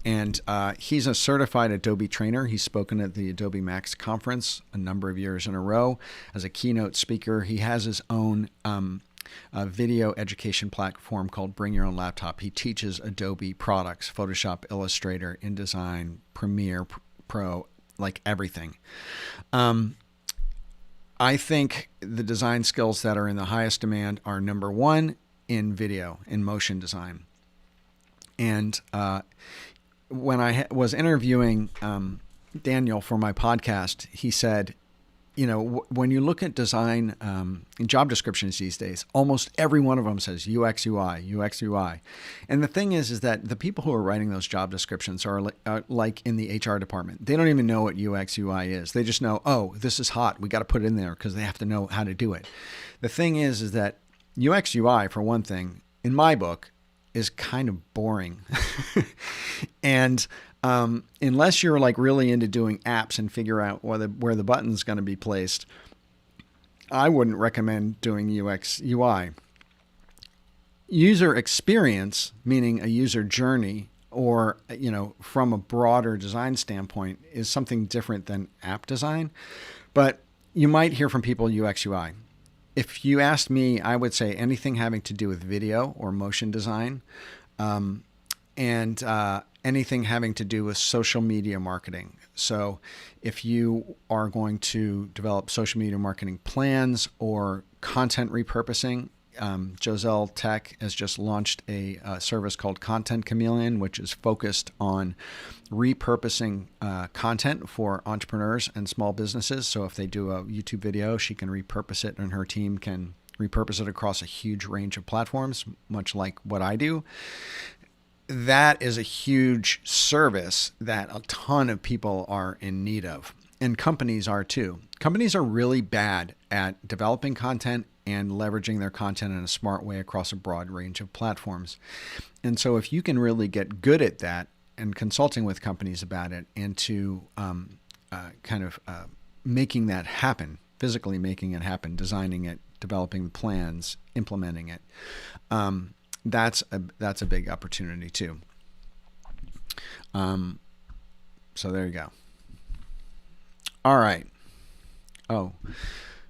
and he's a certified Adobe trainer. He's spoken at the Adobe Max conference a number of years in a row as a keynote speaker. He has his own video education platform called Bring Your Own Laptop. He teaches Adobe products, Photoshop, Illustrator, InDesign, Premiere Pro, like everything. I think the design skills that are in the highest demand are, number one, in video, in motion design. And when I was interviewing Daniel for my podcast, he said, when you look at design in job descriptions these days, almost every one of them says UX, UI, UX, UI. And the thing is that the people who are writing those job descriptions are like in the HR department. They don't even know what UX, UI is. They just know, oh, this is hot. We got to put it in there because they have to know how to do it. The thing is that UX, UI, for one thing, in my book, is kind of boring. And unless you're like really into doing apps and figure out where the button's going to be placed, I wouldn't recommend doing UX UI. User experience, meaning a user journey, or from a broader design standpoint, is something different than app design. But you might hear from people UX UI. If you asked me, I would say anything having to do with video or motion design, and anything having to do with social media marketing. So if you are going to develop social media marketing plans or content repurposing, Joselle Tech has just launched a service called Content Chameleon, which is focused on repurposing content for entrepreneurs and small businesses. So if they do a YouTube video, she can repurpose it, and her team can repurpose it across a huge range of platforms, much like what I do. That is a huge service that a ton of people are in need of, and companies are too. Companies are really bad at developing content and leveraging their content in a smart way across a broad range of platforms. And so if you can really get good at that and consulting with companies about it, and to making that happen, physically making it happen, designing it, developing plans, implementing it, that's a big opportunity too. So there you go. All right. Oh,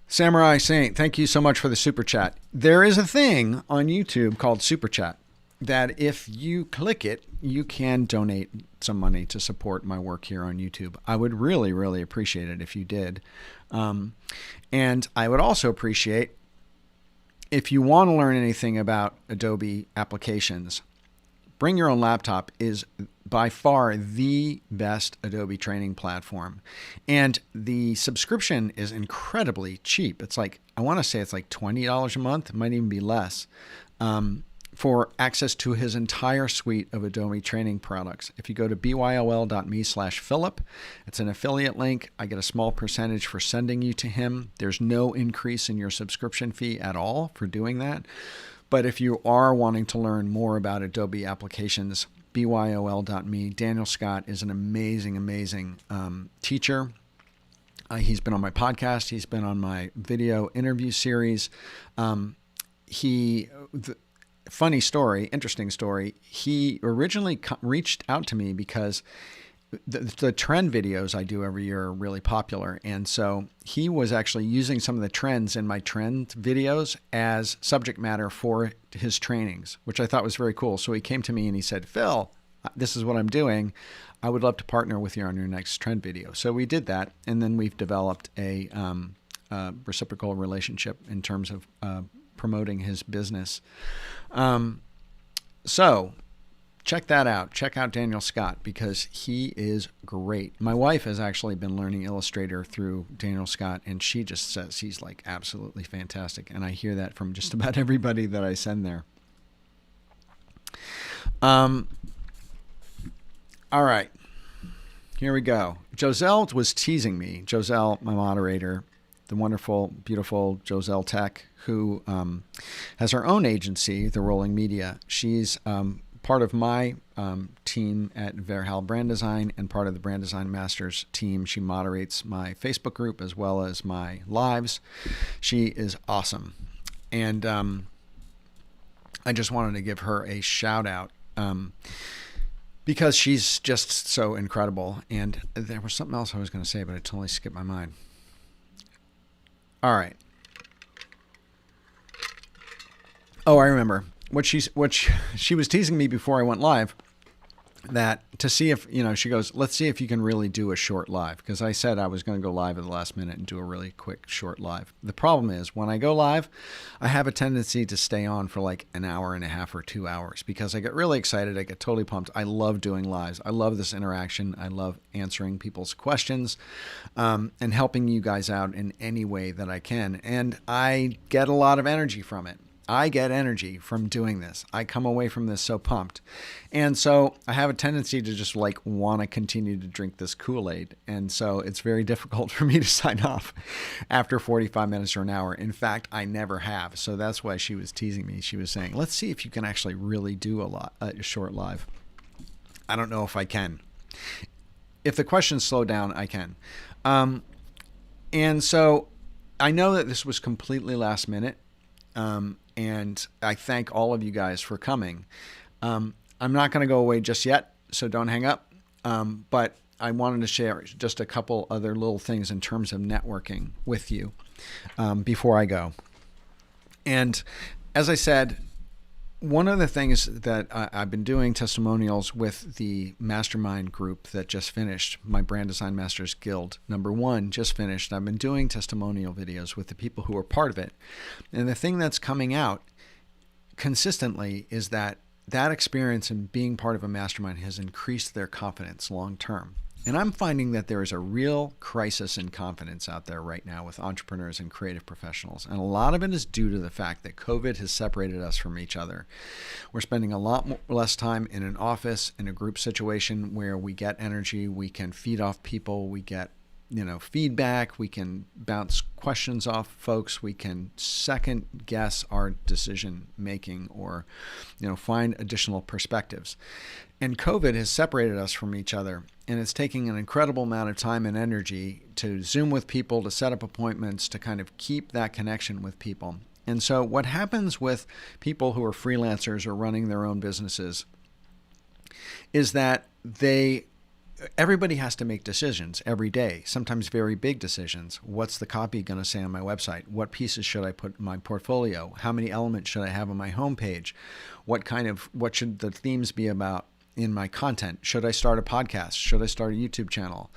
Samurai Saint, thank you so much for the super chat. There is a thing on YouTube called super chat that if you click it, you can donate some money to support my work here on YouTube. I would really, really appreciate it if you did. And I would also appreciate if you want to learn anything about Adobe applications. Bring Your Own Laptop is by far the best Adobe training platform. And the subscription is incredibly cheap. It's like, I want to say it's like $20 a month. It might even be less, for access to his entire suite of Adobe training products. If you go to byol.me/Philip, it's an affiliate link. I get a small percentage for sending you to him. There's no increase in your subscription fee at all for doing that. But if you are wanting to learn more about Adobe applications, byol.me. Daniel Scott is an amazing, amazing teacher. He's been on my podcast. He's been on my video interview series. Funny story, interesting story. He originally reached out to me because the trend videos I do every year are really popular. And so he was actually using some of the trends in my trend videos as subject matter for his trainings, which I thought was very cool. So he came to me and he said, Phil, this is what I'm doing. I would love to partner with you on your next trend video. So we did that. And then we've developed a reciprocal relationship in terms of promoting his business. So check that out. Check out Daniel Scott because he is great. My wife has actually been learning Illustrator through Daniel Scott, and she just says he's like absolutely fantastic. And I hear that from just about everybody that I send there. All right, here we go. Joselle was teasing me. Joselle, my moderator, the wonderful, beautiful Joselle Tech, who has her own agency, The Rolling Media. She's part of my team at Verhal Brand Design and part of the Brand Design Masters team. She moderates my Facebook group as well as my lives. She is awesome. And I just wanted to give her a shout out because she's just so incredible. And there was something else I was going to say, but I totally skipped my mind. All right. Oh, I remember what she was teasing me before I went live, that to see if, she goes, let's see if you can really do a short live. Because I said I was going to go live at the last minute and do a really quick short live. The problem is when I go live, I have a tendency to stay on for like an hour and a half or 2 hours because I get really excited. I get totally pumped. I love doing lives. I love this interaction. I love answering people's questions and helping you guys out in any way that I can. And I get a lot of energy from it. I get energy from doing this. I come away from this so pumped. And so I have a tendency to just like want to continue to drink this Kool-Aid. And so it's very difficult for me to sign off after 45 minutes or an hour. In fact, I never have. So that's why she was teasing me. She was saying, let's see if you can actually really do a short live. I don't know if I can. If the questions slow down, I can. And so I know that this was completely last minute, and I thank all of you guys for coming. I'm not going to go away just yet, so don't hang up. But I wanted to share just a couple other little things in terms of networking with you before I go. And as I said, one of the things that I've been doing testimonials with the mastermind group that just finished, my Brand Design Masters Guild #1 just finished. I've been doing testimonial videos with the people who are part of it. And the thing that's coming out consistently is that experience in being part of a mastermind has increased their confidence long term. And I'm finding that there is a real crisis in confidence out there right now with entrepreneurs and creative professionals. And a lot of it is due to the fact that COVID has separated us from each other. We're spending a lot less time in an office, in a group situation where we get energy, we can feed off people, we get feedback, we can bounce questions off folks, we can second guess our decision making or find additional perspectives. And COVID has separated us from each other, and it's taking an incredible amount of time and energy to Zoom with people, to set up appointments, to kind of keep that connection with people. And so what happens with people who are freelancers or running their own businesses is that everybody has to make decisions every day, sometimes very big decisions. What's the copy going to say on my website? What pieces should I put in my portfolio? How many elements should I have on my homepage? What should the themes be about in my content? Should I start a podcast? Should I start a YouTube channel?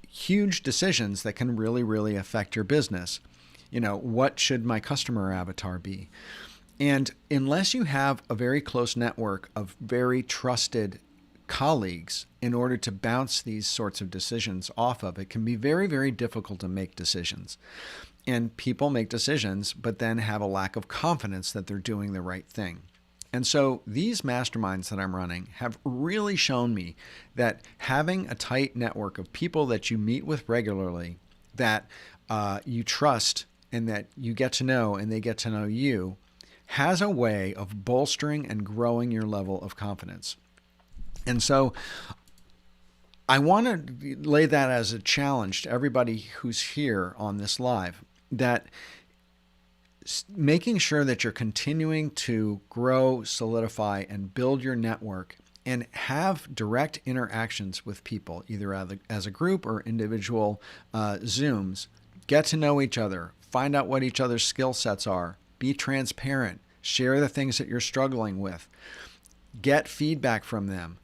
Huge decisions that can really, really affect your business. What should my customer avatar be? And unless you have a very close network of very trusted colleagues in order to bounce these sorts of decisions off of, it can be very, very difficult to make decisions. And people make decisions, but then have a lack of confidence that they're doing the right thing. And so these masterminds that I'm running have really shown me that having a tight network of people that you meet with regularly, that you trust and that you get to know and they get to know you, has a way of bolstering and growing your level of confidence. And so I want to lay that as a challenge to everybody who's here on this live, that making sure that you're continuing to grow, solidify, and build your network and have direct interactions with people, either as a group or individual Zooms. Get to know each other, find out what each other's skill sets are, be transparent, share the things that you're struggling with, get feedback from them.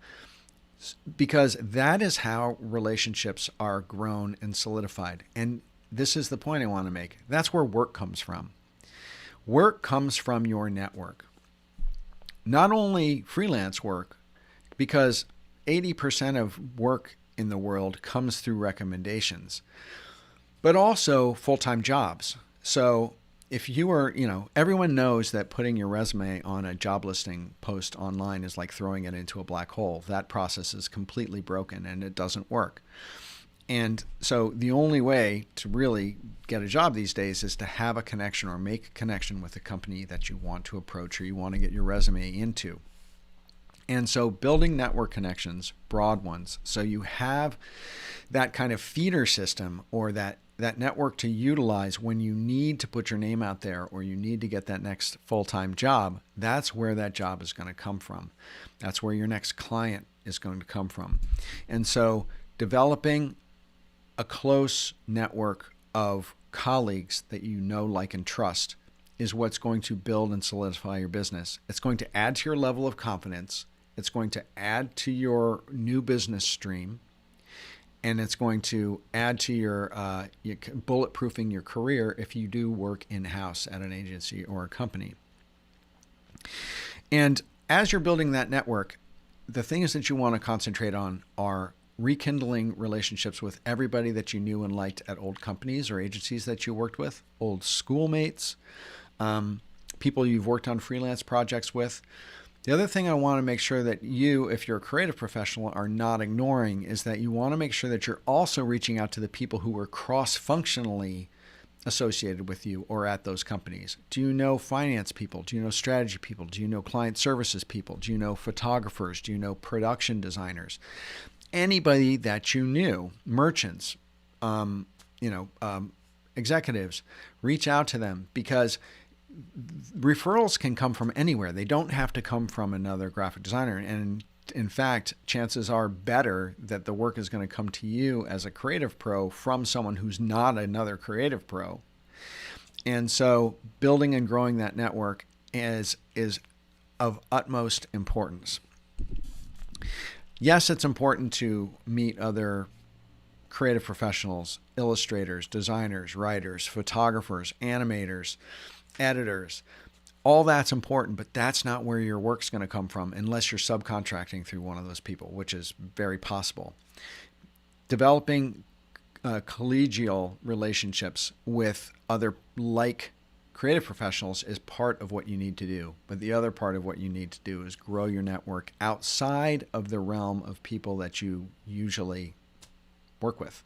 Because that is how relationships are grown and solidified. And this is the point I want to make. That's where work comes from. Work comes from your network. Not only freelance work, because 80% of work in the world comes through recommendations, but also full-time jobs. So if you are, everyone knows that putting your resume on a job listing post online is like throwing it into a black hole. That process is completely broken and it doesn't work. And so the only way to really get a job these days is to have a connection or make a connection with a company that you want to approach or you want to get your resume into. And so building network connections, broad ones, so you have that kind of feeder system or that network to utilize when you need to put your name out there or you need to get that next full-time job. That's where that job is going to come from. That's where your next client is going to come from. And so developing a close network of colleagues that you know, like, and trust is what's going to build and solidify your business. It's going to add to your level of confidence. It's going to add to your new business stream. And it's going to add to your bulletproofing your career if you do work in-house at an agency or a company. And as you're building that network, the things that you want to concentrate on are rekindling relationships with everybody that you knew and liked at old companies or agencies that you worked with, old schoolmates, people you've worked on freelance projects with. The other thing I want to make sure that you, if you're a creative professional, are not ignoring is that you want to make sure that you're also reaching out to the people who are cross-functionally associated with you or at those companies. Do you know finance people? Do you know strategy people? Do you know client services people? Do you know photographers? Do you know production designers? Anybody that you knew, merchants, executives, reach out to them, because referrals can come from anywhere. They don't have to come from another graphic designer. And in fact, chances are better that the work is going to come to you as a creative pro from someone who's not another creative pro. And so building and growing that network is of utmost importance. Yes, it's important to meet other creative professionals, illustrators, designers, writers, photographers, animators, editors. All that's important, but that's not where your work's going to come from unless you're subcontracting through one of those people, which is very possible. Developing collegial relationships with other like creative professionals is part of what you need to do. But the other part of what you need to do is grow your network outside of the realm of people that you usually work with.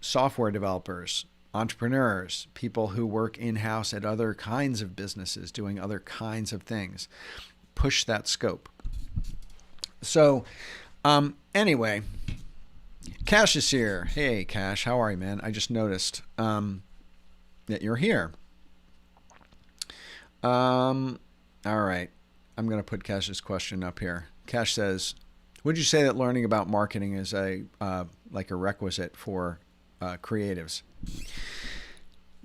Software developers, entrepreneurs, people who work in-house at other kinds of businesses, doing other kinds of things. Push that scope. So anyway, Cash is here. Hey, Cash, how are you, man? I just noticed that you're here. All right. I'm going to put Cash's question up here. Cash says, would you say that learning about marketing is a requisite for creatives?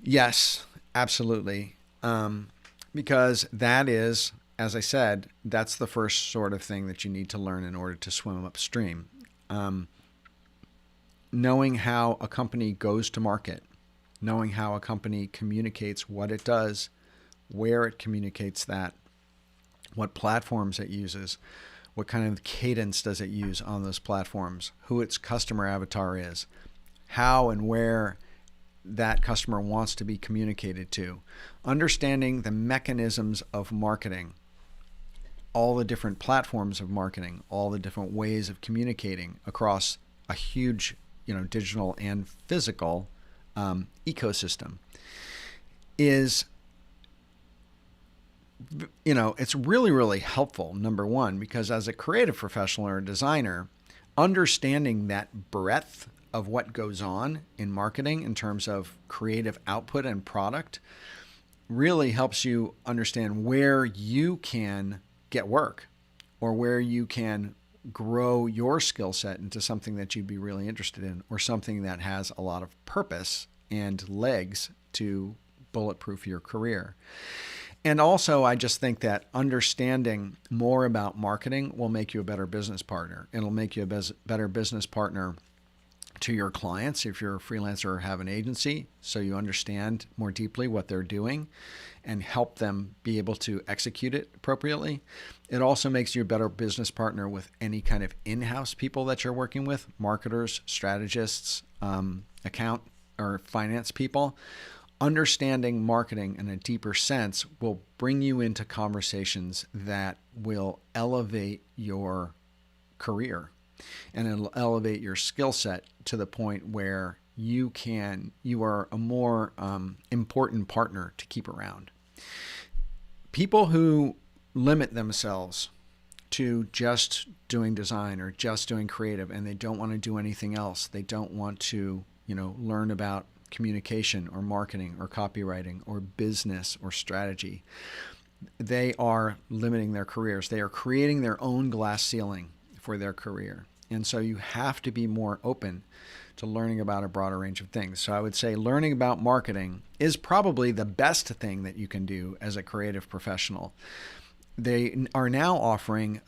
Yes, absolutely. Because that is, as I said, that's the first sort of thing that you need to learn in order to swim upstream. Knowing how a company goes to market, knowing how a company communicates what it does, where it communicates that, what platforms it uses, what kind of cadence does it use on those platforms, who its customer avatar is, how and where that customer wants to be communicated to, understanding the mechanisms of marketing, all the different platforms of marketing, all the different ways of communicating across a huge, digital and physical ecosystem is, it's really, really helpful, number one, because as a creative professional or a designer, understanding that breadth of what goes on in marketing in terms of creative output and product really helps you understand where you can get work or where you can grow your skill set into something that you'd be really interested in, or something that has a lot of purpose and legs to bulletproof your career. And also, I just think that understanding more about marketing will make you a better business partner. It'll make you a better business partner to your clients if you're a freelancer or have an agency, so you understand more deeply what they're doing and help them be able to execute it appropriately. It also makes you a better business partner with any kind of in-house people that you're working with, marketers, strategists, account or finance people. Understanding marketing in a deeper sense will bring you into conversations that will elevate your career, and it'll elevate your skill set to the point where you are a more important partner to keep around. People who limit themselves to just doing design or just doing creative, and they don't want to do anything else. They don't want to, learn about communication or marketing or copywriting or business or strategy. They are limiting their careers. They are creating their own glass ceiling for their career. And so you have to be more open to learning about a broader range of things. So I would say learning about marketing is probably the best thing that you can do as a creative professional. They are now offering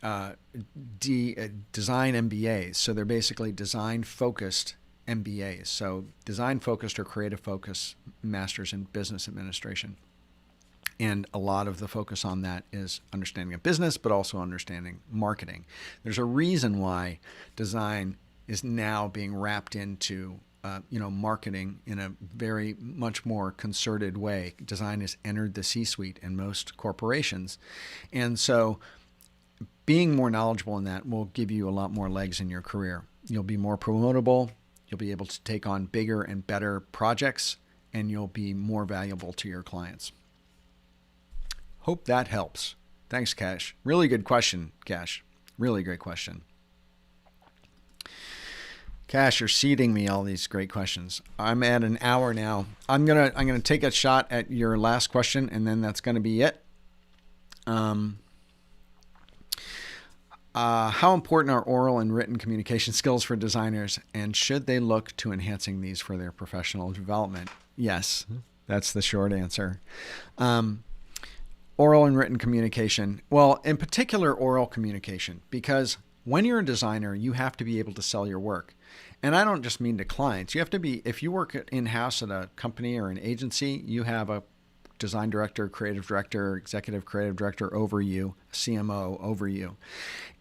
design MBAs. So they're basically design-focused MBAs. So design-focused or creative-focused masters in business administration. And a lot of the focus on that is understanding of business, but also understanding marketing. There's a reason why design is now being wrapped into marketing in a very much more concerted way. Design has entered the C-suite in most corporations. And so being more knowledgeable in that will give you a lot more legs in your career. You'll be more promotable. You'll be able to take on bigger and better projects, and you'll be more valuable to your clients. Hope that helps. Thanks, Cash. Really good question, Cash. Really great question. Cash, you're seeding me all these great questions. I'm at an hour now. I'm gonna take a shot at your last question, and then that's gonna be it. How important are oral and written communication skills for designers, and should they look to enhancing these for their professional development? Yes, that's the short answer. Oral and written communication. Well, in particular, oral communication, because when you're a designer, you have to be able to sell your work. And I don't just mean to clients. You have to be, if you work in-house at a company or an agency, you have a design director, creative director, executive creative director over you, CMO over you.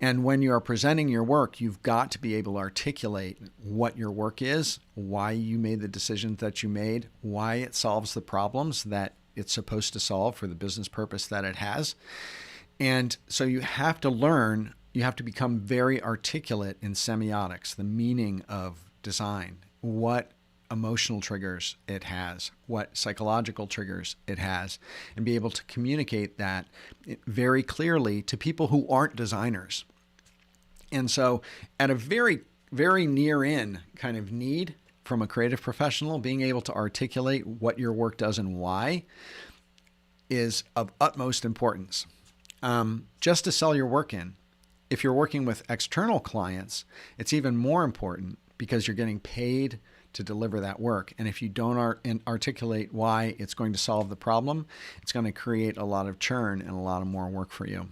And when you are presenting your work, you've got to be able to articulate what your work is, why you made the decisions that you made, why it solves the problems that it's supposed to solve for the business purpose that it has. And so you have to learn, you have to become very articulate in semiotics, the meaning of design, what emotional triggers it has, what psychological triggers it has, and be able to communicate that very clearly to people who aren't designers. And so at a very, very near in kind of need from a creative professional, being able to articulate what your work does and why is of utmost importance. Just to sell your work in. If you're working with external clients, it's even more important because you're getting paid to deliver that work. And if you don't articulate why it's going to solve the problem, it's going to create a lot of churn and a lot of more work for you.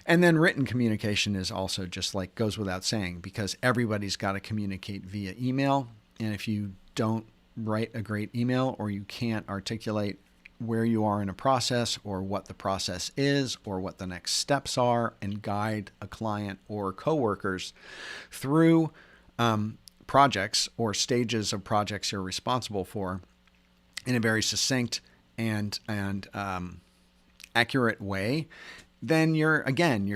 And then written communication is also just like goes without saying, because everybody's got to communicate via email. And if you don't write a great email, or you can't articulate where you are in a process or what the process is or what the next steps are, and guide a client or coworkers through projects or stages of projects you're responsible for in a very succinct and accurate way, then you're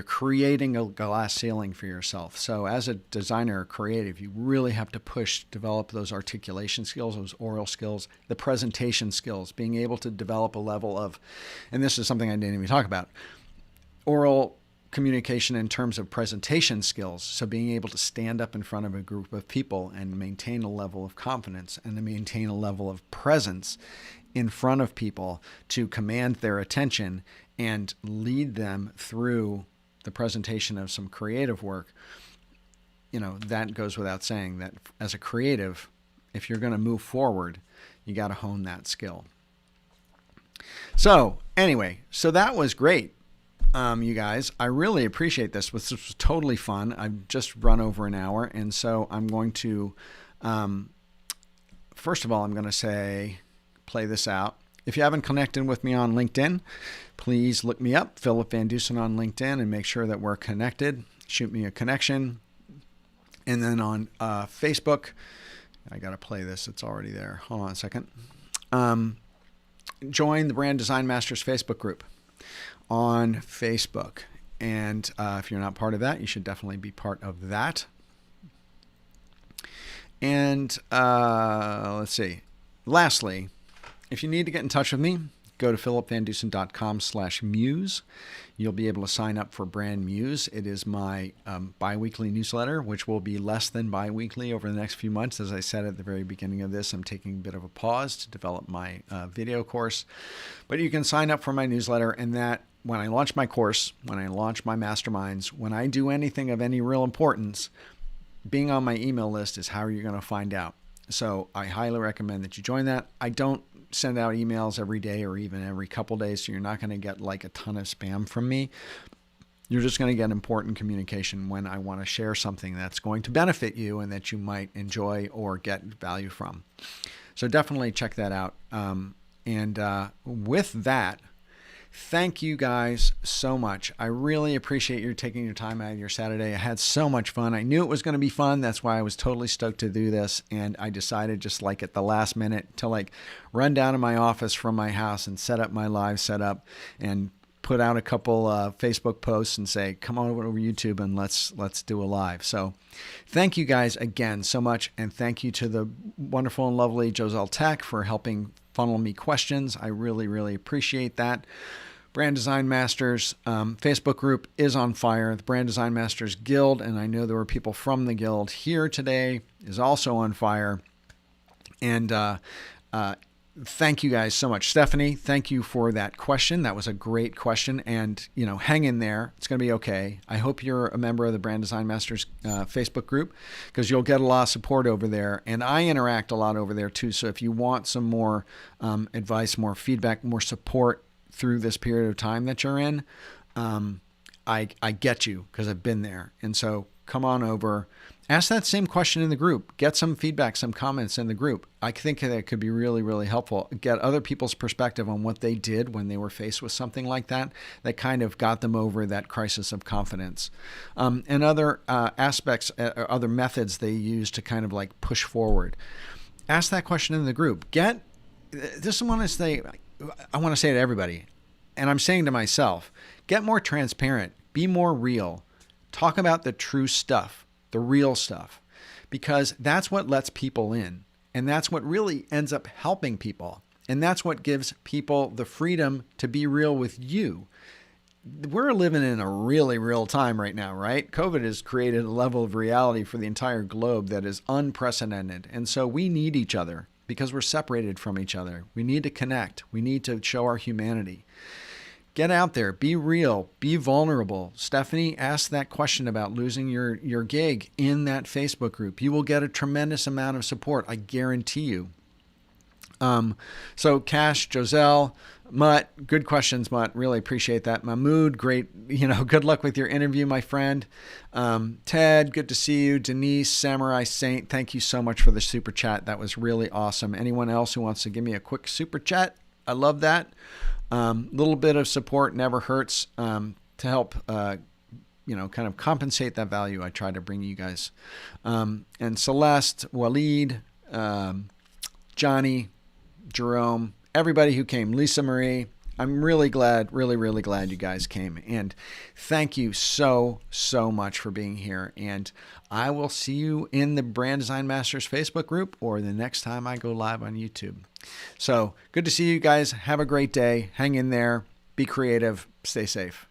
creating a glass ceiling for yourself. So as a designer or creative, you really have to develop those articulation skills, those oral skills, the presentation skills, being able to develop a level of, and this is something I didn't even talk about, oral communication in terms of presentation skills. So being able to stand up in front of a group of people and maintain a level of confidence and to maintain a level of presence in front of people to command their attention and lead them through the presentation of some creative work. That goes without saying that as a creative, if you're going to move forward, you got to hone that skill. So anyway, that was great. You guys, I really appreciate this. This was totally fun. I've just run over an hour. And so I'm going to, first of all, I'm going to play this out. If you haven't connected with me on LinkedIn, please look me up, Philip Van Dusen on LinkedIn, and make sure that we're connected. Shoot me a connection. And then on Facebook, I got to play this. It's already there. Hold on a second. Join the Brand Design Masters Facebook group on Facebook. And if you're not part of that, you should definitely be part of that. And let's see. Lastly, if you need to get in touch with me, go to philipvandusen.com/muse. You'll be able to sign up for Brand Muse. It is my bi-weekly newsletter, which will be less than bi-weekly over the next few months. As I said at the very beginning of this, I'm taking a bit of a pause to develop my video course. But you can sign up for my newsletter, and that when I launch my course, when I launch my masterminds, when I do anything of any real importance, being on my email list is how you're going to find out. So I highly recommend that you join that. I don't send out emails every day or even every couple days, so you're not going to get like a ton of spam from me. You're just going to get important communication when I want to share something that's going to benefit you and that you might enjoy or get value from. So definitely check that out. With that, thank you guys so much. I really appreciate you taking your time out of your Saturday. I had so much fun. I knew it was going to be fun. That's why I was totally stoked to do this. And I decided just like at the last minute to run down to my office from my house and set up my live setup and put out a couple Facebook posts and say, come on over to YouTube and let's do a live. So thank you guys again so much. And thank you to the wonderful and lovely Joselle Tech for helping funnel me questions. I really, really appreciate that. Brand Design Masters Facebook group is on fire. The Brand Design Masters Guild, and I know there were people from the guild here today, is also on fire. And thank you guys so much. Stephanie, thank you for that question. That was a great question. And, hang in there. It's going to be okay. I hope you're a member of the Brand Design Masters Facebook group, because you'll get a lot of support over there. And I interact a lot over there too. So if you want some more advice, more feedback, more support through this period of time that you're in, I get you, because I've been there. And so come on over. Ask that same question in the group. Get some feedback, some comments in the group. I think that could be really, really helpful. Get other people's perspective on what they did when they were faced with something like that kind of got them over that crisis of confidence. And other aspects, other methods they use to kind of like push forward. Ask that question in the group. This is one I want to say to everybody, and I'm saying to myself, get more transparent, be more real, talk about the true stuff. The real stuff, because that's what lets people in. And that's what really ends up helping people. And that's what gives people the freedom to be real with you. We're living in a really real time right now, right? COVID has created a level of reality for the entire globe that is unprecedented. And so we need each other because we're separated from each other. We need to connect. We need to show our humanity. Get out there, be real, be vulnerable. Stephanie asked that question about losing your gig in that Facebook group. You will get a tremendous amount of support, I guarantee you. So Cash, Joselle, Mutt, good questions, Mutt. Really appreciate that. Mahmood, great. Good luck with your interview, my friend. Ted, good to see you. Denise, Samurai Saint, thank you so much for the super chat. That was really awesome. Anyone else who wants to give me a quick super chat? I love that. Little bit of support never hurts to help, kind of compensate that value I try to bring you guys. And Celeste, Waleed, Johnny, Jerome, everybody who came, Lisa Marie, I'm really glad, really, really glad you guys came. And thank you so, so much for being here. And I will see you in the Brand Design Masters Facebook group or the next time I go live on YouTube. So good to see you guys. Have a great day. Hang in there. Be creative. Stay safe.